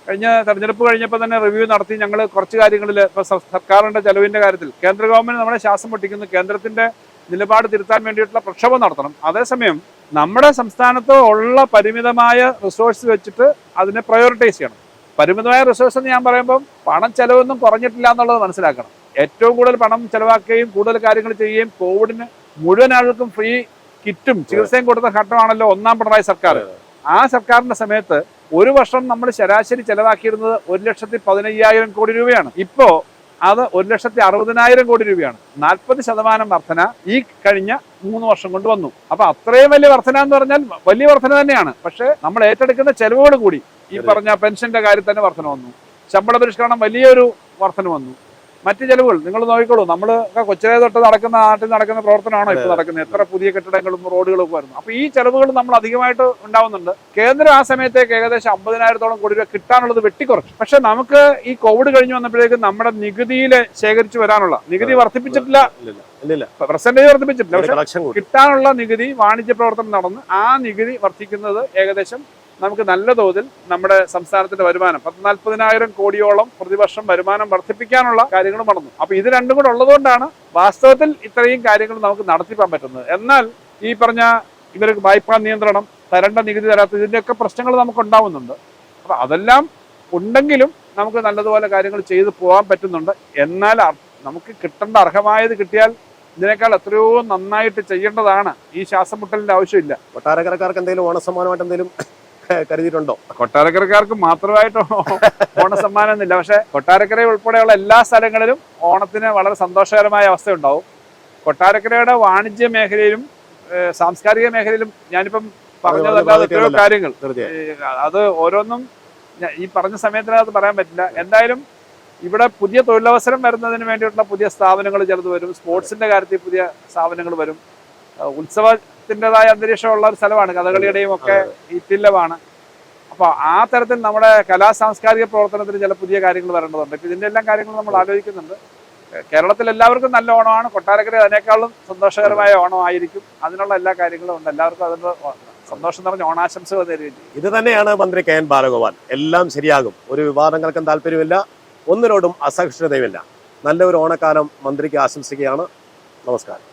കഴിഞ്ഞ തെരഞ്ഞെടുപ്പ് കഴിഞ്ഞപ്പോൾ തന്നെ റിവ്യൂ നടത്തി. ഞങ്ങൾ കുറച്ച് കാര്യങ്ങളിൽ ഇപ്പോൾ സർക്കാരിൻ്റെ ചെലവിൻ്റെ കാര്യത്തിൽ കേന്ദ്ര ഗവൺമെൻറ് നമ്മളെ ശ്വാസം പൊട്ടിക്കുന്നു. കേന്ദ്രത്തിൻ്റെ നിലപാട് തിരുത്താൻ വേണ്ടിയിട്ടുള്ള പ്രക്ഷോഭം നടത്തണം. അതേസമയം നമ്മുടെ സംസ്ഥാനത്ത് ഉള്ള പരിമിതമായ റിസോഴ്സ് വെച്ചിട്ട് അതിനെ പ്രയോറിറ്റൈസ് ചെയ്യണം. പരിമിതമായ റിസോഴ്സ് എന്ന് ഞാൻ പറയുമ്പോൾ പണം ചെലവൊന്നും കുറഞ്ഞിട്ടില്ല എന്നുള്ളത് മനസ്സിലാക്കണം. ഏറ്റവും കൂടുതൽ പണം ചെലവാക്കുകയും കൂടുതൽ കാര്യങ്ങൾ ചെയ്യുകയും കോവിഡിന് മുഴുവൻ ആളുകൾക്കും ഫ്രീ കിറ്റും ചികിത്സയും കൊടുത്ത ഘട്ടമാണല്ലോ ഒന്നാം പിണറായി സർക്കാർ. ആ സർക്കാരിന്റെ സമയത്ത് ഒരു വർഷം നമ്മൾ ശരാശരി ചെലവാക്കിയിരുന്നത് 1,15,000 കോടി രൂപയാണ്. ഇപ്പോ അത് 1,60,000 കോടി രൂപയാണ്. 40% വർധന ഈ കഴിഞ്ഞ 3 വർഷം കൊണ്ട് വന്നു. അപ്പൊ അത്രയും വലിയ വർധന എന്ന് പറഞ്ഞാൽ വലിയ വർധന തന്നെയാണ്. പക്ഷെ നമ്മൾ ഏറ്റെടുക്കുന്ന ചെലവുകൾ കൂടി ഈ പറഞ്ഞ പെൻഷന്റെ കാര്യത്തിൽ തന്നെ വർധന വന്നു. ശമ്പള പരിഷ്കരണം വലിയൊരു വർധന വന്നു. മറ്റ് ചെലവുകൾ നിങ്ങൾ നോക്കിക്കോളൂ. നമ്മൾ കൊച്ചിലെ തൊട്ട് നാട്ടിൽ നടക്കുന്ന പ്രവർത്തനമാണോ ഇപ്പോൾ നടക്കുന്നത്? എത്ര പുതിയ കെട്ടിടങ്ങളും റോഡുകളും ഒക്കെ വരുന്നു. അപ്പൊ ഈ ചെലവുകൾ നമ്മൾ അധികമായിട്ട് ഉണ്ടാവുന്നുണ്ട്. കേന്ദ്രം ആ സമയത്തേക്ക് ഏകദേശം 50,000 കോടി രൂപ കിട്ടാനുള്ളത് വെട്ടിക്കുറച്ചു. പക്ഷെ നമുക്ക് ഈ കോവിഡ് കഴിഞ്ഞു വന്നപ്പോഴേക്കും നമ്മുടെ നികുതിയിൽ ശേഖരിച്ചു വരാനുള്ള നികുതി വർദ്ധിപ്പിച്ചിട്ടില്ല, പെർസെന്റേജ് വർദ്ധിപ്പിച്ചിട്ടില്ല. പക്ഷെ കിട്ടാനുള്ള നികുതി വാണിജ്യ പ്രവർത്തനം നടന്ന് ആ നികുതി വർദ്ധിക്കുന്നത് ഏകദേശം നമുക്ക് നല്ല തോതിൽ നമ്മുടെ സംസ്ഥാനത്തിന്റെ വരുമാനം 40,000 കോടിയോളം പ്രതിവർഷം വരുമാനം വർദ്ധിപ്പിക്കാനുള്ള കാര്യങ്ങൾ നടന്നു. അപ്പൊ ഇത് രണ്ടും കൂടെ ഉള്ളതുകൊണ്ടാണ് വാസ്തവത്തിൽ ഇത്രയും കാര്യങ്ങൾ നമുക്ക് നടത്തിപ്പാൻ പറ്റുന്നത്. എന്നാൽ ഈ പറഞ്ഞ ഇവർക്ക് വായ്പാ നിയന്ത്രണം, തരേണ്ട നികുതി തരാത്ത ഇതിന്റെയൊക്കെ പ്രശ്നങ്ങൾ നമുക്ക് ഉണ്ടാവുന്നുണ്ട്. അപ്പൊ അതെല്ലാം ഉണ്ടെങ്കിലും നമുക്ക് നല്ലതുപോലെ കാര്യങ്ങൾ ചെയ്തു പോകാൻ പറ്റുന്നുണ്ട്. എന്നാൽ നമുക്ക് കിട്ടേണ്ട അർഹമായത് കിട്ടിയാൽ ഇതിനേക്കാൾ എത്രയോ നന്നായിട്ട് ചെയ്യേണ്ടതാണ്. ഈ ശ്വാസം മുട്ടലിന്റെ ആവശ്യമില്ല. കൊട്ടാരക്കരക്കാർക്ക് എന്തെങ്കിലും ഓണസമ്മാനമായിട്ട് എന്തെങ്കിലും കരുതിയിട്ടുണ്ടോ? കൊട്ടാരക്കരക്കാർക്ക് മാത്രമായിട്ട് ഓണസമ്മാനം എന്നില്ല. പക്ഷെ കൊട്ടാരക്കര ഉൾപ്പെടെയുള്ള എല്ലാ സ്ഥലങ്ങളിലും ഓണത്തിന് വളരെ സന്തോഷകരമായ അവസ്ഥയുണ്ടാവും. കൊട്ടാരക്കരയുടെ വാണിജ്യ മേഖലയിലും സാംസ്കാരിക മേഖലയിലും ഞാനിപ്പം പറഞ്ഞതല്ലാതെ എത്രയോ കാര്യങ്ങൾ അത് ഓരോന്നും ഈ പറഞ്ഞ സമയത്തിനകത്ത് പറയാൻ പറ്റില്ല. എന്തായാലും ഇവിടെ പുതിയ തൊഴിലവസരം വരുന്നതിന് വേണ്ടിയിട്ടുള്ള പുതിയ സ്ഥാപനങ്ങൾ ചിലത് വരും. സ്പോർട്സിന്റെ കാര്യത്തിൽ പുതിയ സ്ഥാപനങ്ങൾ വരും. ഉത്സവത്തിൻ്റെതായ അന്തരീക്ഷമുള്ള ഒരു സ്ഥലമാണ്. കഥകളിയുടെയും ഒക്കെ ഈറ്റില്ലമാണ്. അപ്പോൾ ആ തരത്തിൽ നമ്മുടെ കലാ സാംസ്കാരിക പ്രവർത്തനത്തിന് ചില പുതിയ കാര്യങ്ങൾ വരേണ്ടതുണ്ട്. ഇപ്പം ഇതിൻ്റെ എല്ലാം കാര്യങ്ങൾ നമ്മൾ ആലോചിക്കുന്നുണ്ട്. കേരളത്തിൽ എല്ലാവർക്കും നല്ല ഓണമാണ്. കൊട്ടാരക്കര അതിനേക്കാളും സന്തോഷകരമായ ഓണമായിരിക്കും. അതിനുള്ള എല്ലാ കാര്യങ്ങളും ഉണ്ട്. എല്ലാവർക്കും അതിൻ്റെ സന്തോഷം നിറഞ്ഞ ഓണാശംസകൾ നേരുകയും ചെയ്യും. ഇത് തന്നെയാണ് മന്ത്രി കെ എൻ ബാലഗോപാൽ. എല്ലാം ശരിയാകും, ഒരു വിവാദങ്ങൾക്കും താല്പര്യമില്ല, ഒന്നിനോടും അസഹിഷ്ണുതയുമില്ല. നല്ലൊരു ഓണക്കാലം മന്ത്രിക്ക് ആശംസിക്കുകയാണ്. നമസ്കാരം.